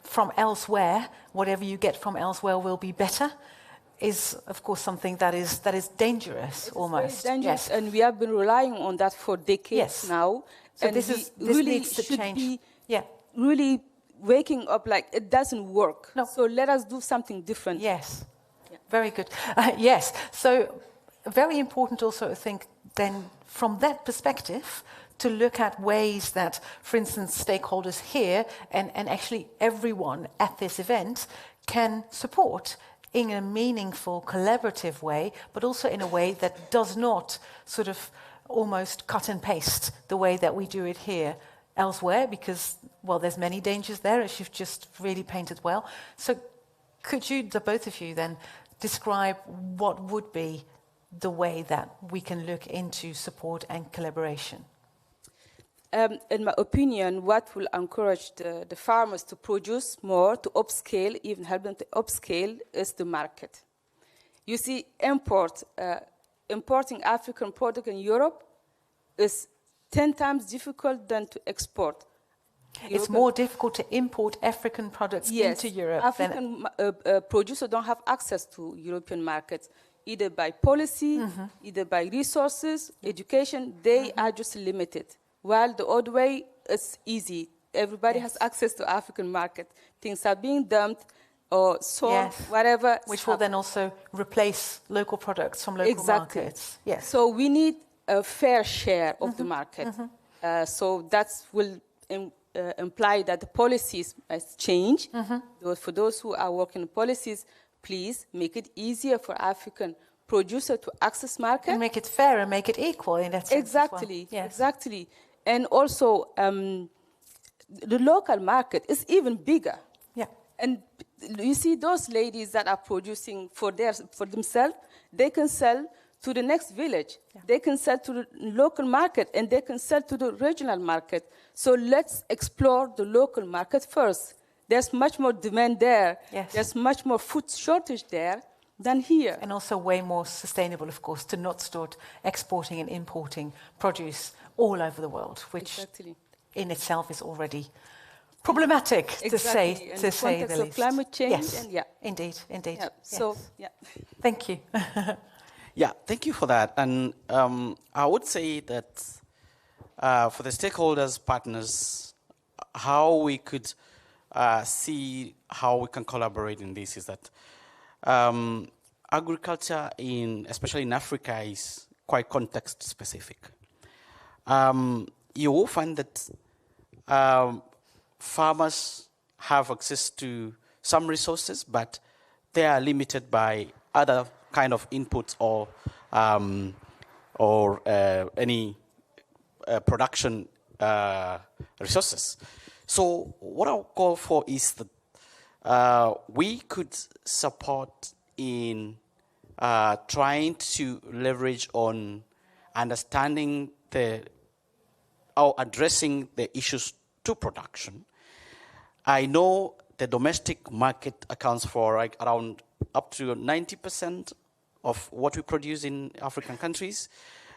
from elsewhere, whatever you get from elsewhere will be better, is of course something that is dangerous. It's almost very dangerous, and we have been relying on that for decades now. So and this really needs to should change. Be really waking up like it doesn't work. No. So let us do something different. Yes. Very good. Yes. So very important also, I think, then from that perspective, to look at ways that, for instance, stakeholders here and actually everyone at this event can support in a meaningful, collaborative way, but also in a way that does not sort of almost cut and paste the way that we do it here elsewhere, because, well, there's many dangers there, as you've just really painted well. So could you, the both of you, then describe what would be the way that we can look into support and collaboration? In my opinion, what will encourage the farmers to produce more, to upscale, even help them to upscale, is the market. You see, importing African product in Europe is 10 times difficult than to export. It's more difficult to import African products into Europe. African producers don't have access to European markets, either by policy, either by resources, education. They are just limited. While the other way is easy. Everybody has access to African market. Things are being dumped or sold, whatever. Which will then also replace local products from local markets. Yes. So we need a fair share of the market. So that will imply that the policies must change. For those who are working in policies, please make it easier for African producer to access market. And make it fair and make it equal in that sense. Exactly, as well. exactly. And also, the local market is even bigger. Yeah. And you see those ladies that are producing for themselves, they can sell to the next village. Yeah. They can sell to the local market, and they can sell to the regional market. So let's explore the local market first. There's much more demand there. Yes. There's much more food shortage there than here. And also way more sustainable, of course, to not start exporting and importing produce all over the world, which in itself is already problematic, to say the least. Of climate change. Yes, and indeed. Yeah. Yes. So, Thank you. Yeah, thank you for that. And I would say that for the stakeholders, partners, how we could see how we can collaborate in this is that agriculture, especially in Africa, is quite context specific. You will find that farmers have access to some resources, but they are limited by other kind of inputs or any production resources. So what I'll call for is that we could support in trying to leverage on understanding or addressing the issues to production. I know the domestic market accounts for around up to 90% of what we produce in African countries.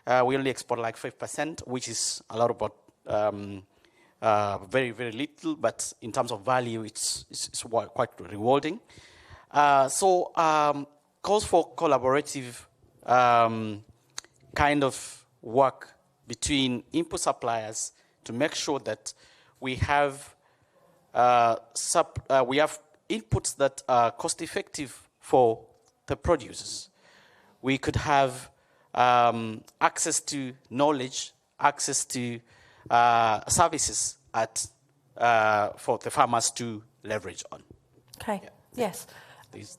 we only export like 5%, which is a lot about very, very little, but in terms of value, it's quite rewarding. So calls for collaborative kind of work between input suppliers to make sure that we have inputs that are cost effective for the producers. We could have access to knowledge, access to services for the farmers to leverage on. Okay, yeah. Yes.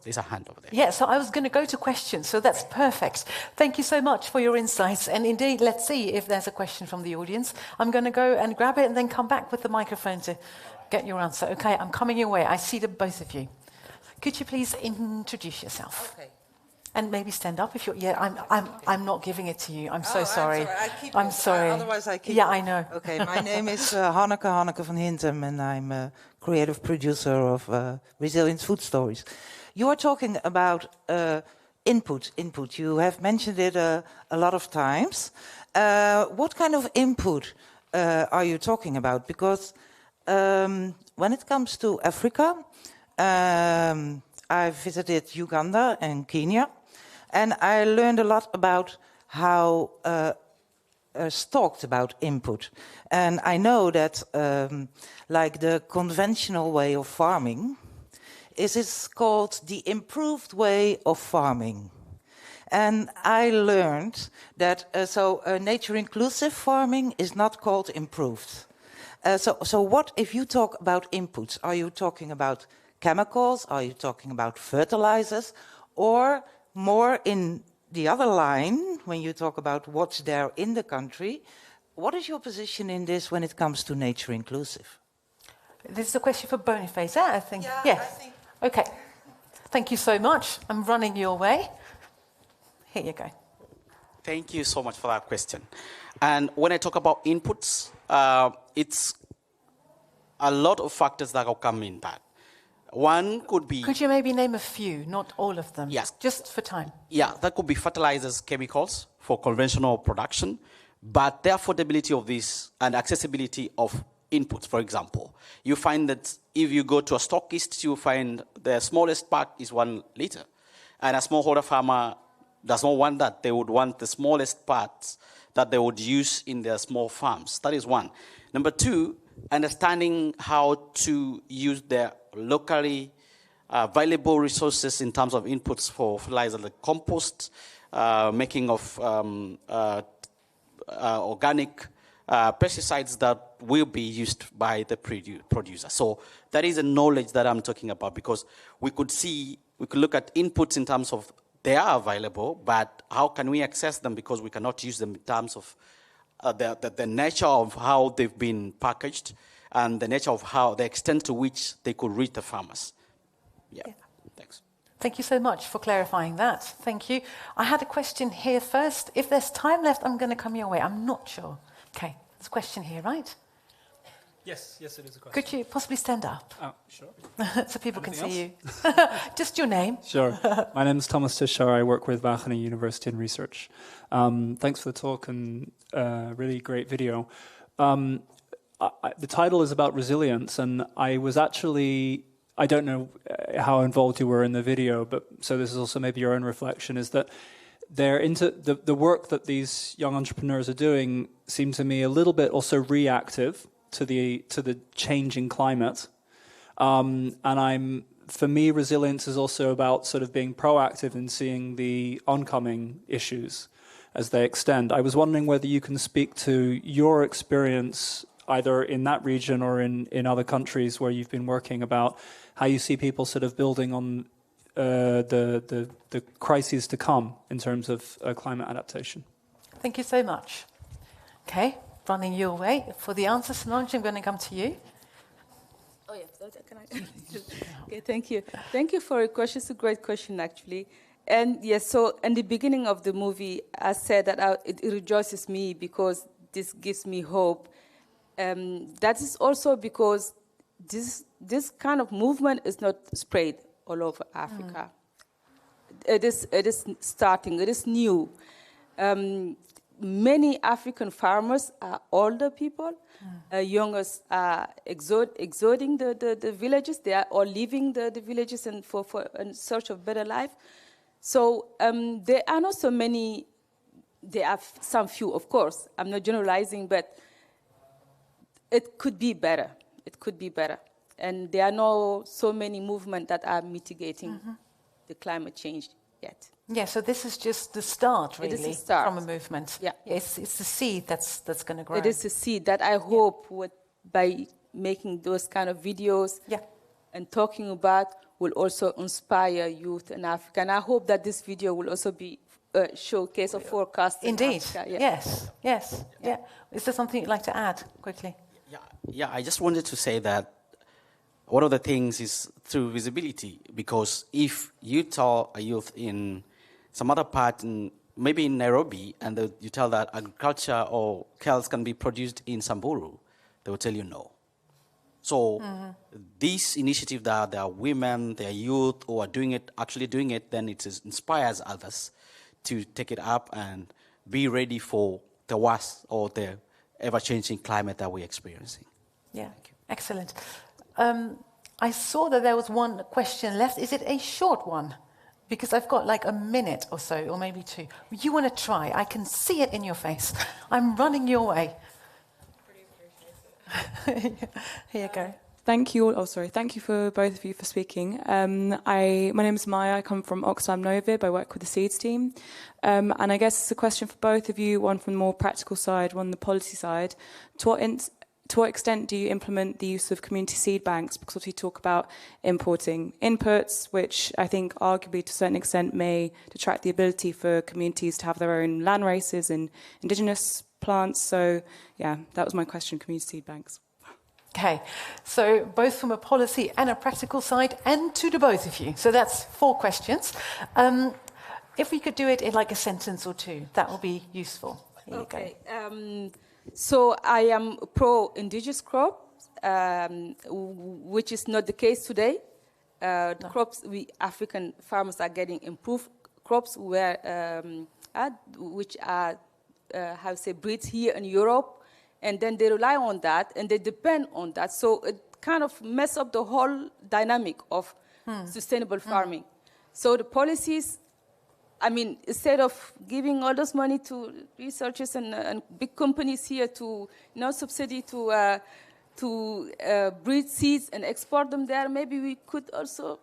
There's a hand over there. Yeah, so I was going to go to questions, so that's perfect. Thank you so much for your insights. And indeed, let's see if there's a question from the audience. I'm going to go and grab it and then come back with the microphone to get your answer. Okay, I'm coming your way. I see the both of you. Could you please introduce yourself? Okay. And maybe stand up if you're. Yeah, I'm not giving it to you. I'm so sorry. I'm sorry. Otherwise, I keep. Yeah, I know. Okay, my name is Hanneke van Hintem, and I'm a creative producer of Resilient Food Stories. You are talking about input. You have mentioned it a lot of times. What kind of input are you talking about? Because when it comes to Africa, I visited Uganda and Kenya, and I learned a lot about how talked about input. And I know that like the conventional way of farming is called the improved way of farming. And I learned that nature inclusive farming is not called improved. So what if you talk about inputs? Are you talking about chemicals? Are you talking about fertilizers? Or more in the other line, when you talk about what's there in the country, what is your position in this when it comes to nature inclusive? This is a question for Boniface, I think. Yeah, yes. I think. Okay. Thank you so much. I'm running your way. Here you go. Thank you so much for that question. And when I talk about inputs, it's a lot of factors that will come in that. One could be... Could you maybe name a few, not all of them? Yes. Just for time. Yeah, that could be fertilizers, chemicals for conventional production, but the affordability of this and accessibility of inputs, for example. You find that if you go to a stockist, you find the smallest pack is 1 liter. And a smallholder farmer does not want that. They would want the smallest parts that they would use in their small farms. That is one. Number two, understanding how to use their locally valuable resources in terms of inputs for fertilizer, like compost, making of organic pesticides that will be used by the producer. So that is a knowledge that I'm talking about, because we could look at inputs in terms of they are available, but how can we access them, because we cannot use them in terms of the nature of how they've been packaged and the nature of how the extent to which they could reach the farmers. Yeah. Thanks. Thank you so much for clarifying that. Thank you. I had a question here first. If there's time left, I'm going to come your way. I'm not sure. Okay, there's a question here, right? Yes, it is a question. Could you possibly stand up? Oh, sure. So people Anything can see you. Just your name. Sure. My name is Thomas Tishar. I work with Wageningen University in research. Thanks for the talk and really great video. The title is about resilience, and I was actually, I don't know how involved you were in the video, but so this is also maybe your own reflection, is that they're into the work that these young entrepreneurs are doing seems to me a little bit also reactive to the changing climate. And for me, resilience is also about sort of being proactive in seeing the oncoming issues as they extend. I was wondering whether you can speak to your experience either in that region or in other countries where you've been working, about how you see people sort of building on the crises to come in terms of climate adaptation. Thank you so much. Okay, running your way. For the answer, Solange, I'm going to come to you. Oh, yeah. Can I? Okay, thank you. Thank you for your question. It's a great question, actually. And yes, so in the beginning of the movie, I said that it rejoices me because this gives me hope. That is also because this kind of movement is not spread all over Africa. It is starting. It is new. many African farmers are older people. Youngers are exoding the villages. They are all leaving the villages and for in search of better life. So there are not so many. There are some few, of course. I'm not generalizing, but it could be better. It could be better. And there are not so many movements that are mitigating the climate change yet. Yeah, so this is just the start, really, It is the start. from a movement. Yeah. It's the seed that's going to grow. It is a seed that I hope by making those kind of videos and talking about will also inspire youth in Africa. And I hope that this video will also be a showcase of forecasting. Indeed. Africa. Yes. Is there something you'd like to add quickly? Yeah, I just wanted to say that one of the things is through visibility, because if you tell a youth in some other part, maybe in Nairobi, and you tell that agriculture or health can be produced in Samburu, they will tell you no. So this initiative that there are women, there are youth who are actually doing it, then it inspires others to take it up and be ready for the worst or the ever-changing climate that we're experiencing. Yeah, excellent. I saw that there was one question left. Is it a short one? Because I've got like a minute or so, or maybe two. You want to try? I can see it in your face. I'm running your way. Here you go. Thank you. Thank you for both of you for speaking. My name is Maya. I come from Oxfam Novib. I work with the Seeds team. And I guess it's a question for both of you, one from the more practical side, one on the policy side. To what extent do you implement the use of community seed banks? Because we talk about importing inputs, which I think arguably to a certain extent may detract the ability for communities to have their own land races and indigenous plants. So yeah, that was my question, community seed banks. Okay, so both from a policy and a practical side, and to the both of you. So that's 4 questions. If we could do it in like a sentence or two, that would be useful. Here you go. So I am pro-indigenous crops, which is not the case today. The crops African farmers are getting improved crops which are breeds here in Europe, and then they rely on that and they depend on that. So it kind of mess up the whole dynamic of sustainable farming. So the policies, I mean, instead of giving all this money to researchers and big companies here to, subsidy to breed seeds and export them there, maybe we could also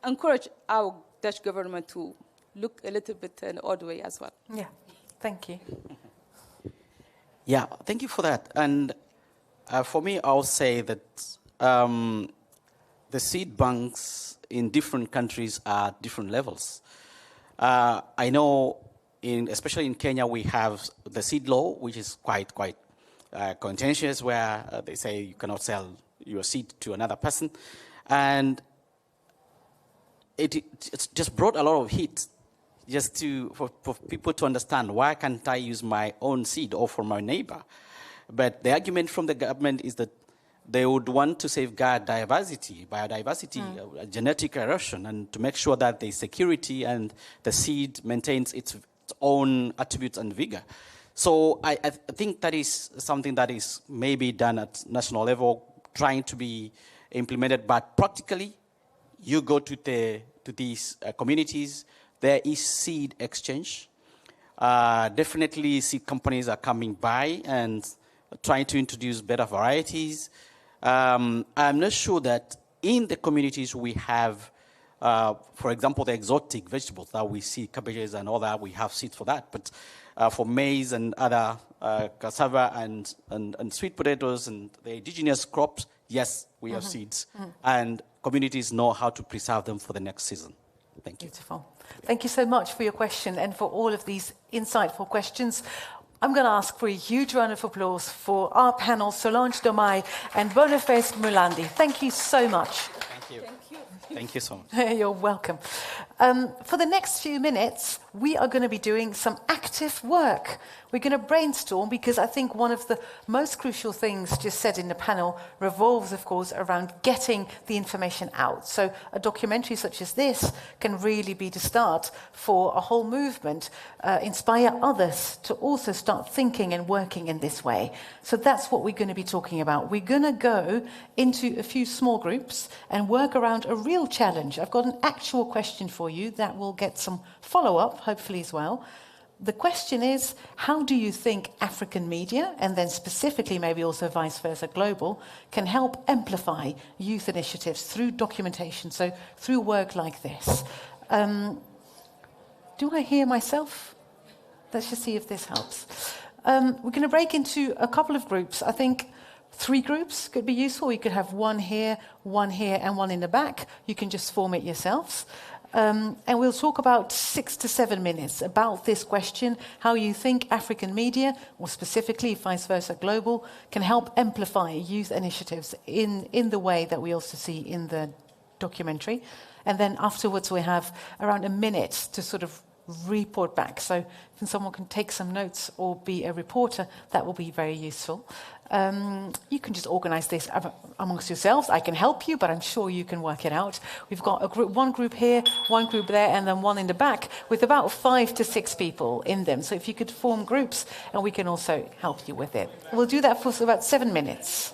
encourage our Dutch government to look a little bit in the other way as well. Yeah, thank you. Yeah, thank you for that. And for me, I'll say that the seed banks in different countries are at different levels. I know, especially in Kenya, we have the seed law, which is quite contentious, where they say you cannot sell your seed to another person. And it's just brought a lot of heat just for people to understand, why can't I use my own seed or for my neighbor? But the argument from the government is that they would want to safeguard biodiversity, genetic erosion, and to make sure that there's security and the seed maintains its own attributes and vigor. So I think that is something that is maybe done at national level, trying to be implemented, but practically, you go to these communities, there is seed exchange. Definitely seed companies are coming by and trying to introduce better varieties. I'm not sure that in the communities we have, for example, the exotic vegetables that we see, cabbages and all that, we have seeds for that. But for maize and other cassava and sweet potatoes and the indigenous crops, yes, we have seeds. And communities know how to preserve them for the next season. Thank you. Beautiful. Thank you so much for your question and for all of these insightful questions. I'm going to ask for a huge round of applause for our panel, Solange Domai and Boniface Mulandi. Thank you so much. Thank you. you. Thank you so much. You're welcome. For the next few minutes, we are going to be doing some active work. We're going to brainstorm because I think one of the most crucial things just said in the panel revolves, of course, around getting the information out. So a documentary such as this can really be the start for a whole movement, inspire others to also start thinking and working in this way. So that's what we're going to be talking about. We're going to go into a few small groups and work around a real challenge. I've got an actual question for you that will get some follow-up, hopefully as well. The question is, how do you think African media, and then specifically maybe also vice versa global, can help amplify youth initiatives through documentation, so through work like this? Do I hear myself? Let's just see if this helps. We're going to break into a couple of groups. I think 3 groups could be useful. You could have one here, and one in the back. You can just form it yourselves. And we'll talk about 6 to 7 minutes about this question, how you think African media, or specifically vice versa global, can help amplify youth initiatives in the way that we also see in the documentary. And then afterwards we have around a minute to sort of report back. So if someone can take some notes or be a reporter, that will be very useful. You can just organize this amongst yourselves. I can help you, but I'm sure you can work it out. We've got a group, one group here, one group there, and then one in the back with about 5 to 6 people in them. So if you could form groups, and we can also help you with it. We'll do that for about 7 minutes.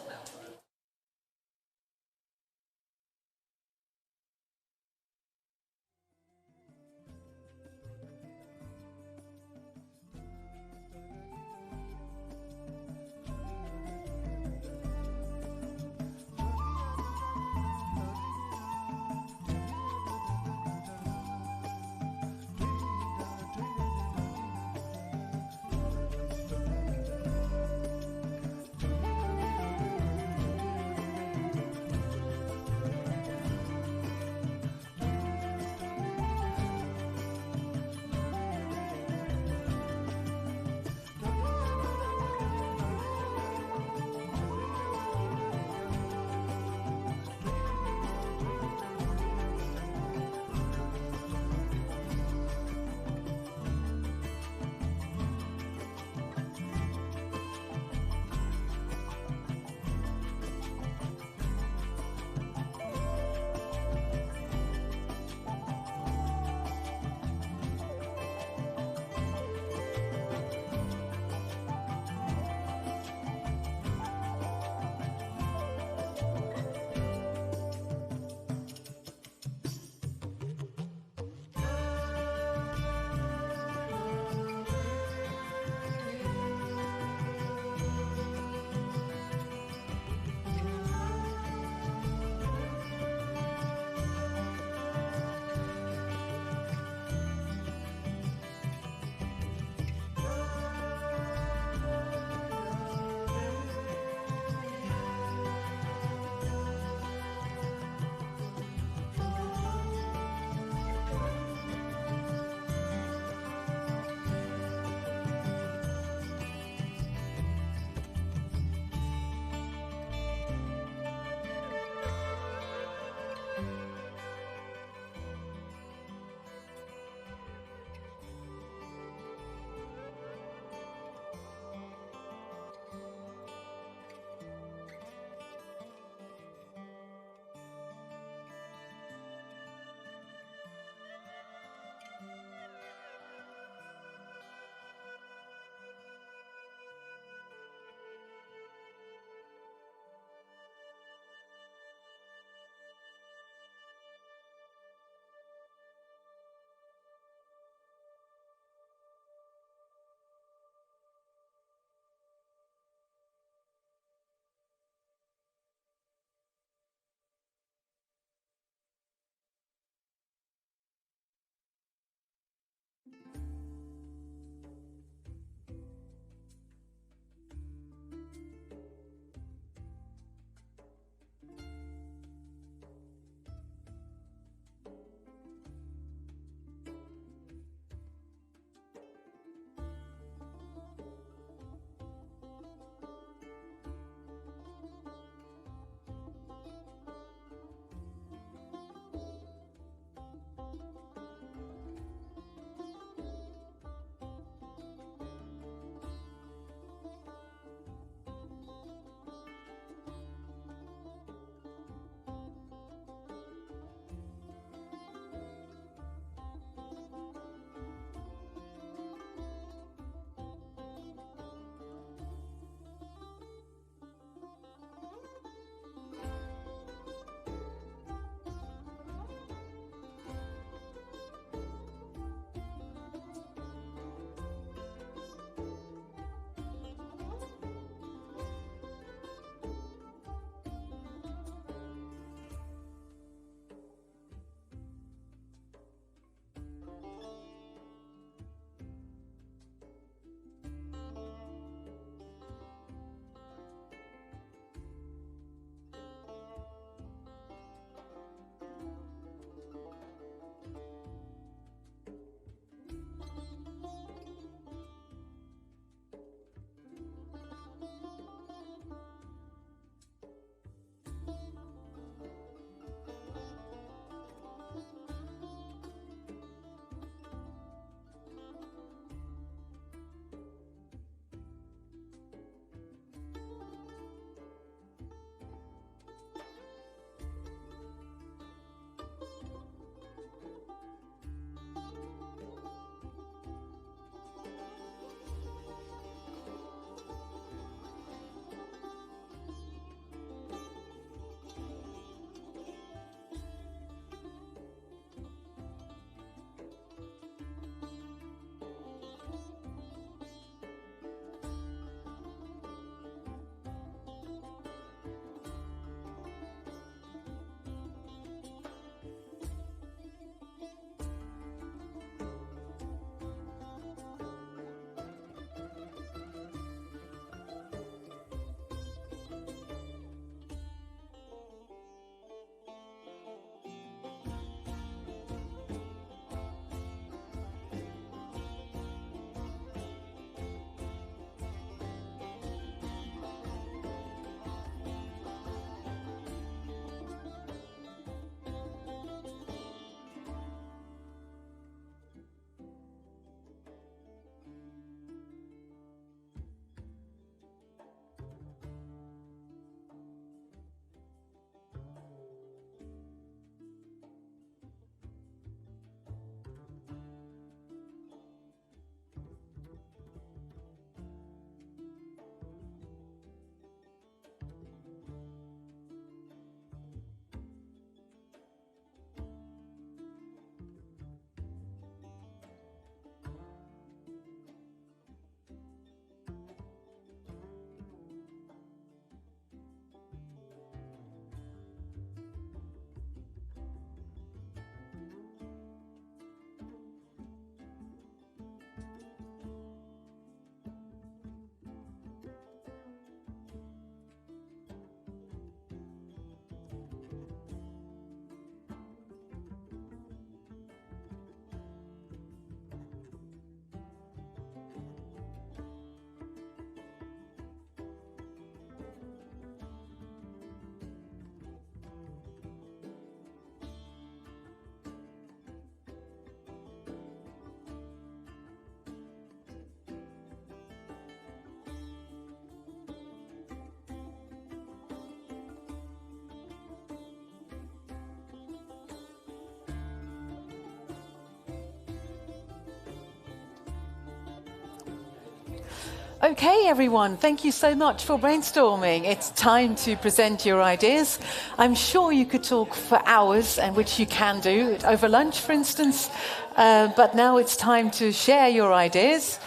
Okay, everyone, thank you so much for brainstorming. It's time to present your ideas. I'm sure you could talk for hours, and which you can do over lunch, for instance, but now it's time to share your ideas.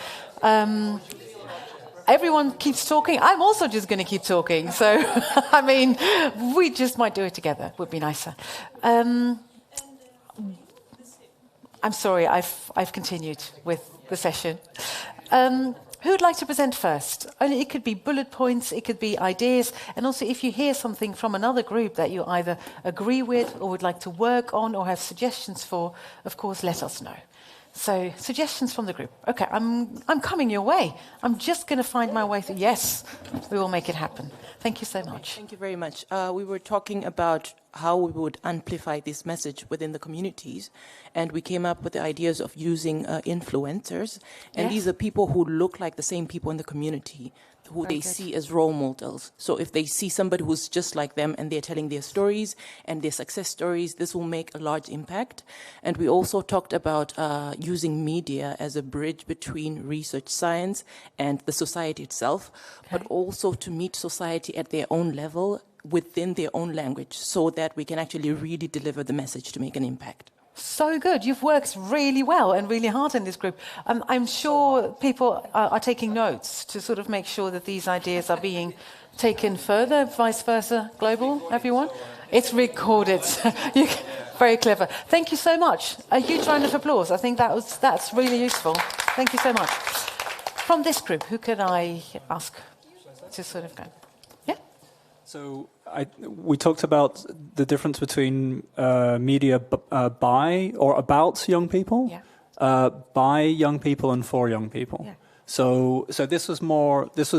Everyone keeps talking. I'm also just going to keep talking. So, I mean, we just might do it together. Would be nicer. I'm sorry, I've continued with the session. Who'd like to present first? Only it could be bullet points, it could be ideas, and also if you hear something from another group that you either agree with or would like to work on or have suggestions for, of course, let us know. So, suggestions from the group. Okay, I'm coming your way. I'm just going to find my way through. Yes, we will make it happen. Thank you so much. Thank you very much. We were talking about how we would amplify this message within the communities, and we came up with the ideas of using influencers, and these are people who look like the same people in the community, who they see as role models. So if they see somebody who's just like them and they're telling their stories and their success stories, this will make a large impact. And we also talked about using media as a bridge between research science and the society itself, but also to meet society at their own level within their own language, so that we can actually really deliver the message to make an impact. So good. You've worked really well and really hard in this group. I'm sure people are taking notes to sort of make sure that these ideas are being taken further, vice versa, global, everyone. It's recorded. Very clever. Thank you so much. A huge round of applause. I think that's really useful. Thank you so much. From this group, who could I ask to sort of go? Yeah? So we talked about the difference between media by or about young people, by young people and for young people. Yeah. So this was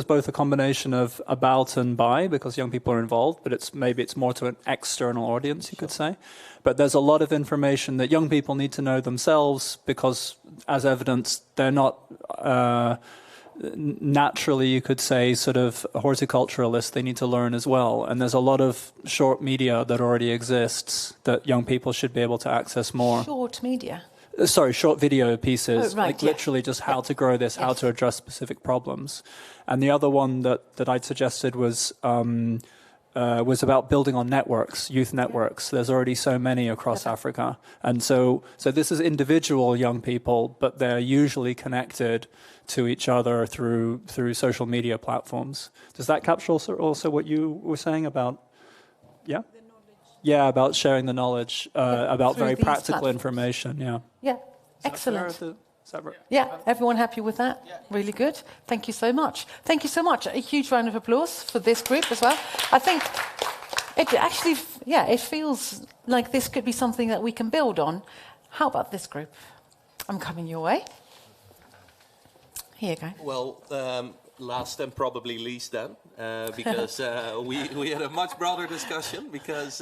both a combination of about and by, because young people are involved, but maybe it's more to an external audience, you could say. But there's a lot of information that young people need to know themselves, because, as evidenced, they're not naturally, you could say, sort of horticulturalists. They need to learn as well. And there's a lot of short media that already exists that young people should be able to access more. Short media? Sorry, short video pieces, right, literally just how to grow this, how to address specific problems. And the other one that I'd suggested was about building on networks, youth networks. There's already so many across Africa. And so this is individual young people, but they're usually connected to each other through social media platforms. Does that capture also what you were saying about, Yeah, about sharing the knowledge, about very practical information, Yeah, excellent. Is that right? Yeah, everyone happy with that? Yeah. Really good. Thank you so much. Thank you so much. A huge round of applause for this group as well. I think it actually, it feels like this could be something that we can build on. How about this group? I'm coming your way. Here you go. Well, last and probably least then, because we had a much broader discussion, because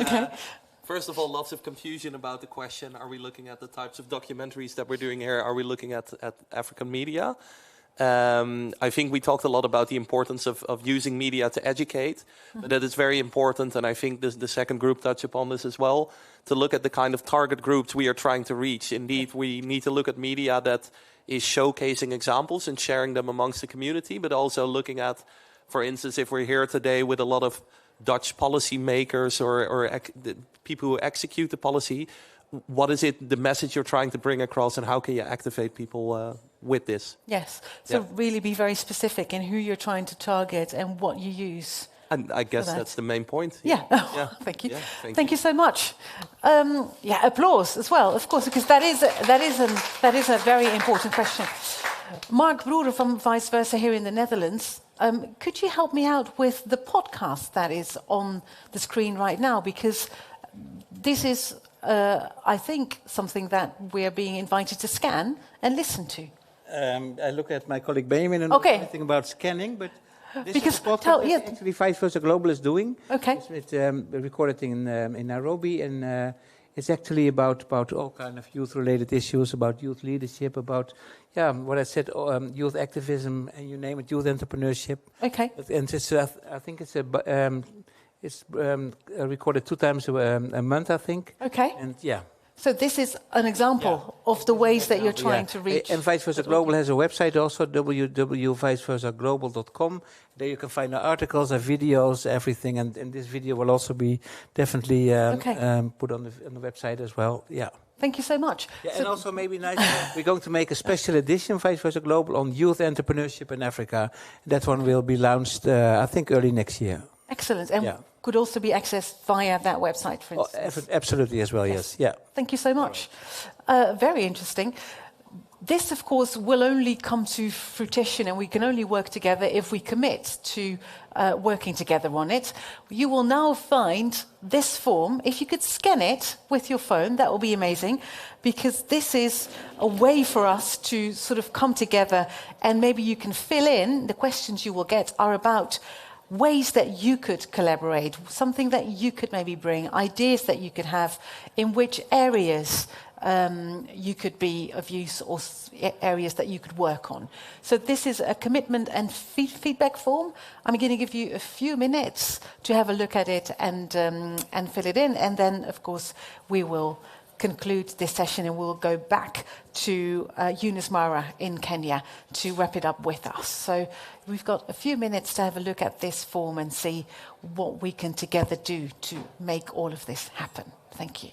first of all, lots of confusion about the question, are we looking at the types of documentaries that we're doing here? Are we looking at African media? I think we talked a lot about the importance of using media to educate, but that is very important, and I think the second group touched upon this as well, to look at the kind of target groups we are trying to reach. Indeed, we need to look at media that is showcasing examples and sharing them amongst the community, but also looking at, for instance, if we're here today with a lot of Dutch policy makers or people who execute the policy, what is it, the message you're trying to bring across, and how can you activate people with this? Yes, so really be very specific in who you're trying to target and what you use. And I guess that's the main point. Yeah. Thank you. Yeah, thank you so much. Applause as well, of course, because that is a very important question. Mark Broeder from Vice Versa here in the Netherlands. Could you help me out with the podcast that is on the screen right now? Because this is, I think, something that we're being invited to scan and listen to. I look at my colleague Benjamin and anything about scanning, but this is a podcast that actually Vice Versa Global is doing. Okay. It's recorded in Nairobi, and it's actually about all kind of youth-related issues, about youth leadership, about what I said, youth activism, and you name it, youth entrepreneurship. Okay. And it's, I think it's recorded 2 times a month, I think. Okay. And So this is an example of the ways that you're trying to reach. And Vice Versa Global has a website also, www.viceversaglobal.com. There you can find our articles, our videos, everything. And this video will also be definitely put on the website as well. Yeah. Thank you so much. Yeah, and also maybe nice, we're going to make a special edition, Vice Versa Global, on youth entrepreneurship in Africa. That one will be launched, I think, early next year. Excellent. And could also be accessed via that website, for instance. Absolutely as well, yes. Yeah. Thank you so much. Very interesting. This, of course, will only come to fruition, and we can only work together if we commit to working together on it. You will now find this form. If you could scan it with your phone, that will be amazing, because this is a way for us to sort of come together, and maybe you can fill in. The questions you will get are about ways that you could collaborate, something that you could maybe bring, ideas that you could have, in which areas you could be of use, or areas that you could work on. So this is a commitment and feedback form. I'm going to give you a few minutes to have a look at it and fill it in, and then, of course, we will conclude this session and we'll go back to Eunice Mara in Kenya to wrap it up with us. So we've got a few minutes to have a look at this form and see what we can together do to make all of this happen. Thank you.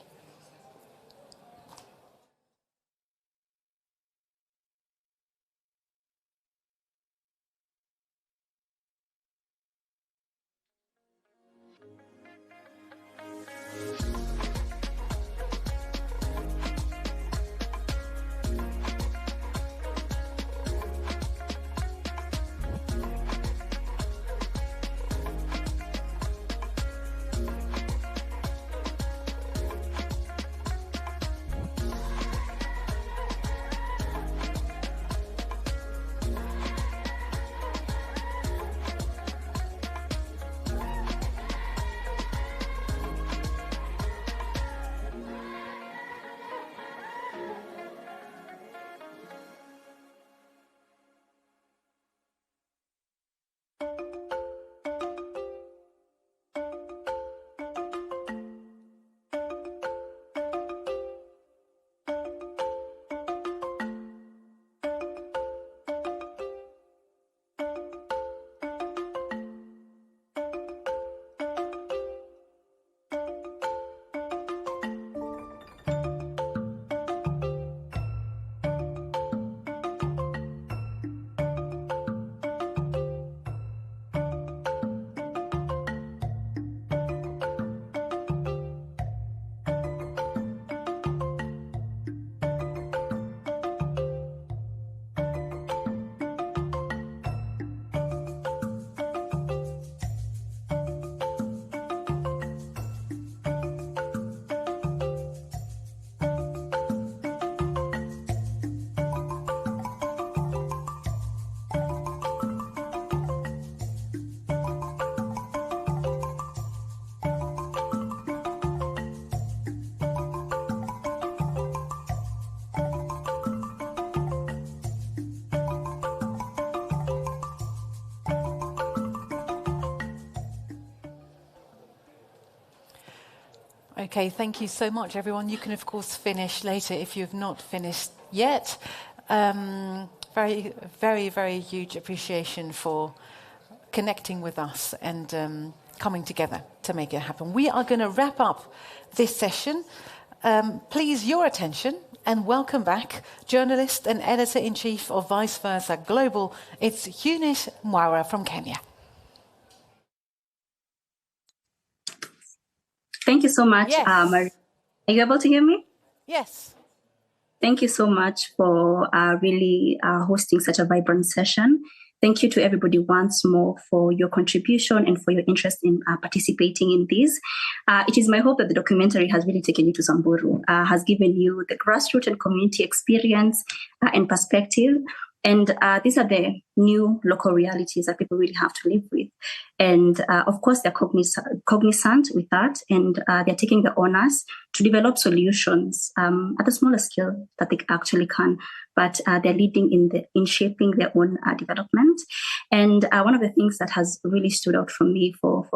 Okay, thank you so much, everyone. You can, of course, finish later if you've not finished yet. Very, very, very huge appreciation for connecting with us and coming together to make it happen. We are going to wrap up this session. Please, your attention, and welcome back, journalist and editor-in-chief of Vice Versa Global. It's Eunice Mara from Kenya. Thank you so much, Yes. Marie. Are you able to hear me? Yes. Thank you so much for really hosting such a vibrant session. Thank you to everybody once more for your contribution and for your interest in participating in this. It is my hope that the documentary has really taken you to Samburu, has given you the grassroots and community experience and perspective And these are the new local realities that people really have to live with. And of course, they're cognizant with that, and they're taking the onus to develop solutions at a smaller scale that they actually can. But they're leading in shaping their own development. And one of the things that has really stood out for me for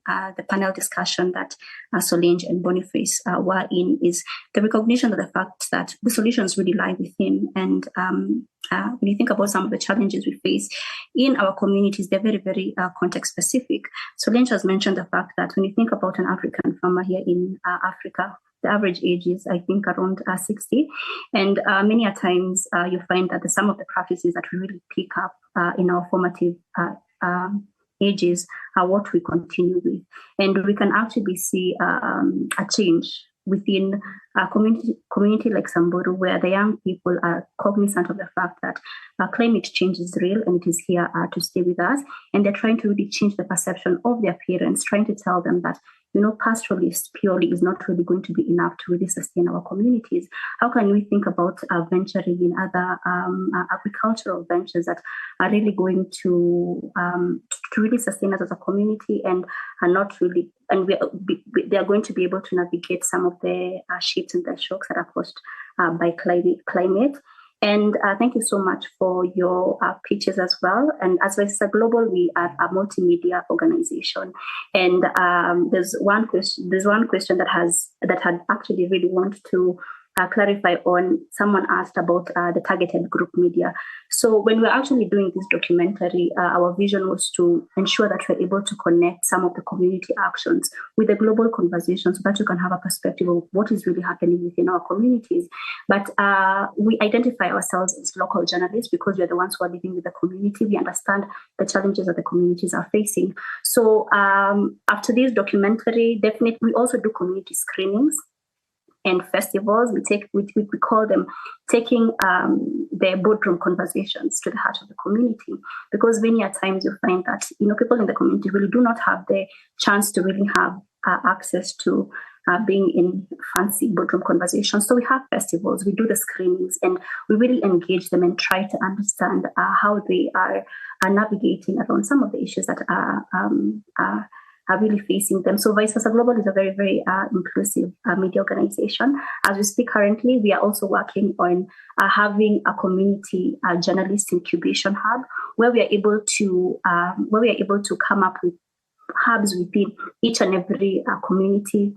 the panel discussion that Solange and Boniface were in is the recognition of the fact that the solutions really lie within. And when you think about some of the challenges we face in our communities, they're very, very context specific. Solange has mentioned the fact that when you think about an African farmer here in Africa, the average age is, I think, around 60. And many a times you find that some of the practices that we really pick up in our formative ages are what we continue with. And we can actually see a change within a community like Samburu, where the young people are cognizant of the fact that climate change is real and it is here to stay with us. And they're trying to really change the perception of their parents, trying to tell them that, pastoralist purely is not really going to be enough to really sustain our communities. How can we think about venturing in other agricultural ventures that are really going to really sustain us as a community and are not really, and they are going to be able to navigate some of the shifts and the shocks that are caused by climate. And thank you so much for your pitches as well. And as Visa Global, we are a multimedia organization. And there's one question that had actually really wanted to clarify on. Someone asked about the targeted group media. So when we're actually doing this documentary, our vision was to ensure that we're able to connect some of the community actions with the global conversation so that you can have a perspective of what is really happening within our communities. But we identify ourselves as local journalists because we're the ones who are living with the community. We understand the challenges that the communities are facing. So after this documentary, definitely we also do community screenings and festivals. We call them taking the boardroom conversations to the heart of the community, because many a times you find that people in the community really do not have the chance to really have access to being in fancy boardroom conversations. So we have festivals, we do the screenings, and we really engage them and try to understand how they are navigating around some of the issues that are really facing them. So Vice Versa Global is a very, very inclusive media organization. As we speak currently, we are also working on having a community journalist incubation hub where we are able to come up with hubs within each and every community.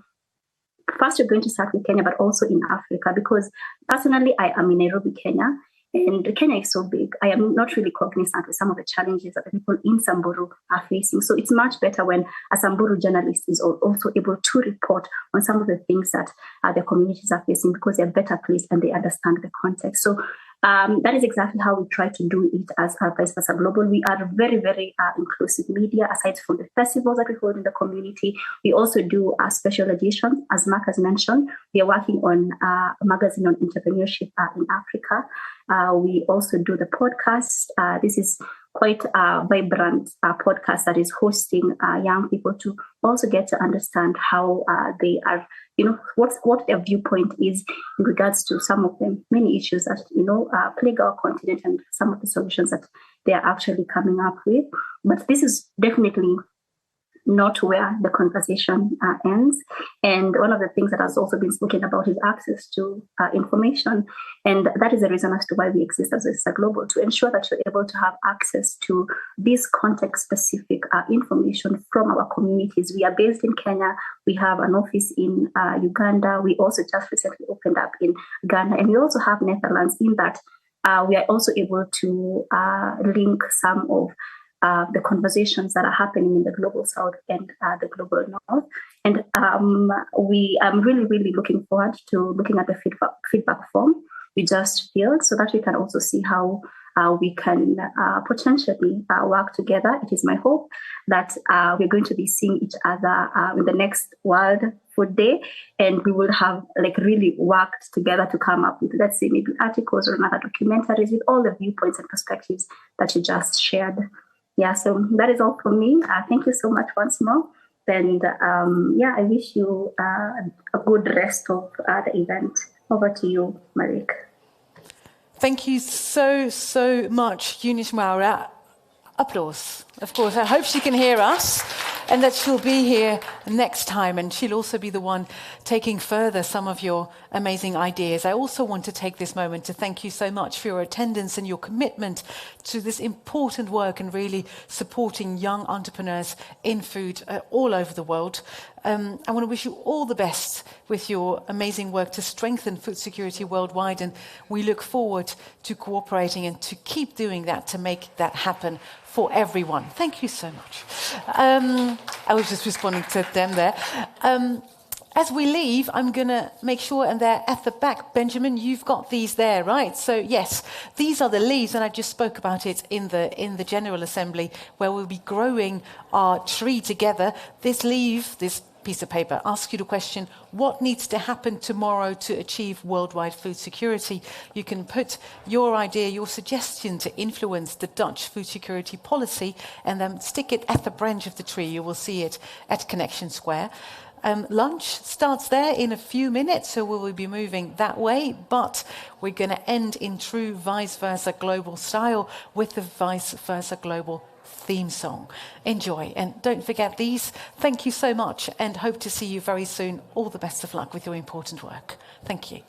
First, we're going to start with Kenya, but also in Africa, because personally, I am in Nairobi, Kenya. And Kenya is so big. I am not really cognizant with some of the challenges that the people in Samburu are facing. So it's much better when a Samburu journalist is also able to report on some of the things that the communities are facing, because they're better placed and they understand the context. So that is exactly how we try to do it as Vice Versa Global. We are very, very inclusive media. Aside from the festivals that we hold in the community, we also do special editions. As Mark has mentioned, we are working on a magazine on entrepreneurship in Africa. We also do the podcast. This is quite a vibrant podcast that is hosting young people to also get to understand how they are, what their viewpoint is in regards to some of the many issues that, plague our continent and some of the solutions that they are actually coming up with. But this is definitely not where the conversation ends. And one of the things that has also been spoken about is access to information. And that is the reason as to why we exist as a global, to ensure that you're able to have access to this context-specific information from our communities. We are based in Kenya. We have an office in Uganda. We also just recently opened up in Ghana. And we also have Netherlands, in that we are also able to link some of the conversations that are happening in the global south and the global north. And I'm really, really looking forward to looking at the feedback form we just filled, so that we can also see how we can potentially work together. It is my hope that we're going to be seeing each other in the next World Food Day, and we will have really worked together to come up with, let's say, maybe articles or another documentaries with all the viewpoints and perspectives that you just shared. Yeah, so that is all from me. Thank you so much once more. And I wish you a good rest of the event. Over to you, Marik. Thank you so much, Eunice Maura. Applause, of course. I hope she can hear us and that she'll be here next time, and she'll also be the one taking further some of your amazing ideas. I also want to take this moment to thank you so much for your attendance and your commitment to this important work and really supporting young entrepreneurs in food all over the world. I want to wish you all the best with your amazing work to strengthen food security worldwide, and we look forward to cooperating and to keep doing that to make that happen for everyone. Thank you so much. I was just responding to them there. As we leave, I'm going to make sure, and they're at the back, Benjamin, you've got these there, right? So yes, these are the leaves, and I just spoke about it in the General Assembly, where we'll be growing our tree together. This leaf, this piece of paper, asks you the question, what needs to happen tomorrow to achieve worldwide food security? You can put your idea, your suggestion to influence the Dutch food security policy, and then stick it at the branch of the tree. You will see it at Connection Square. Lunch starts there in a few minutes, so we will be moving that way, but we're going to end in true Vice Versa Global style with the Vice Versa Global theme song. Enjoy, and don't forget these. Thank you so much, and hope to see you very soon. All the best of luck with your important work. Thank you.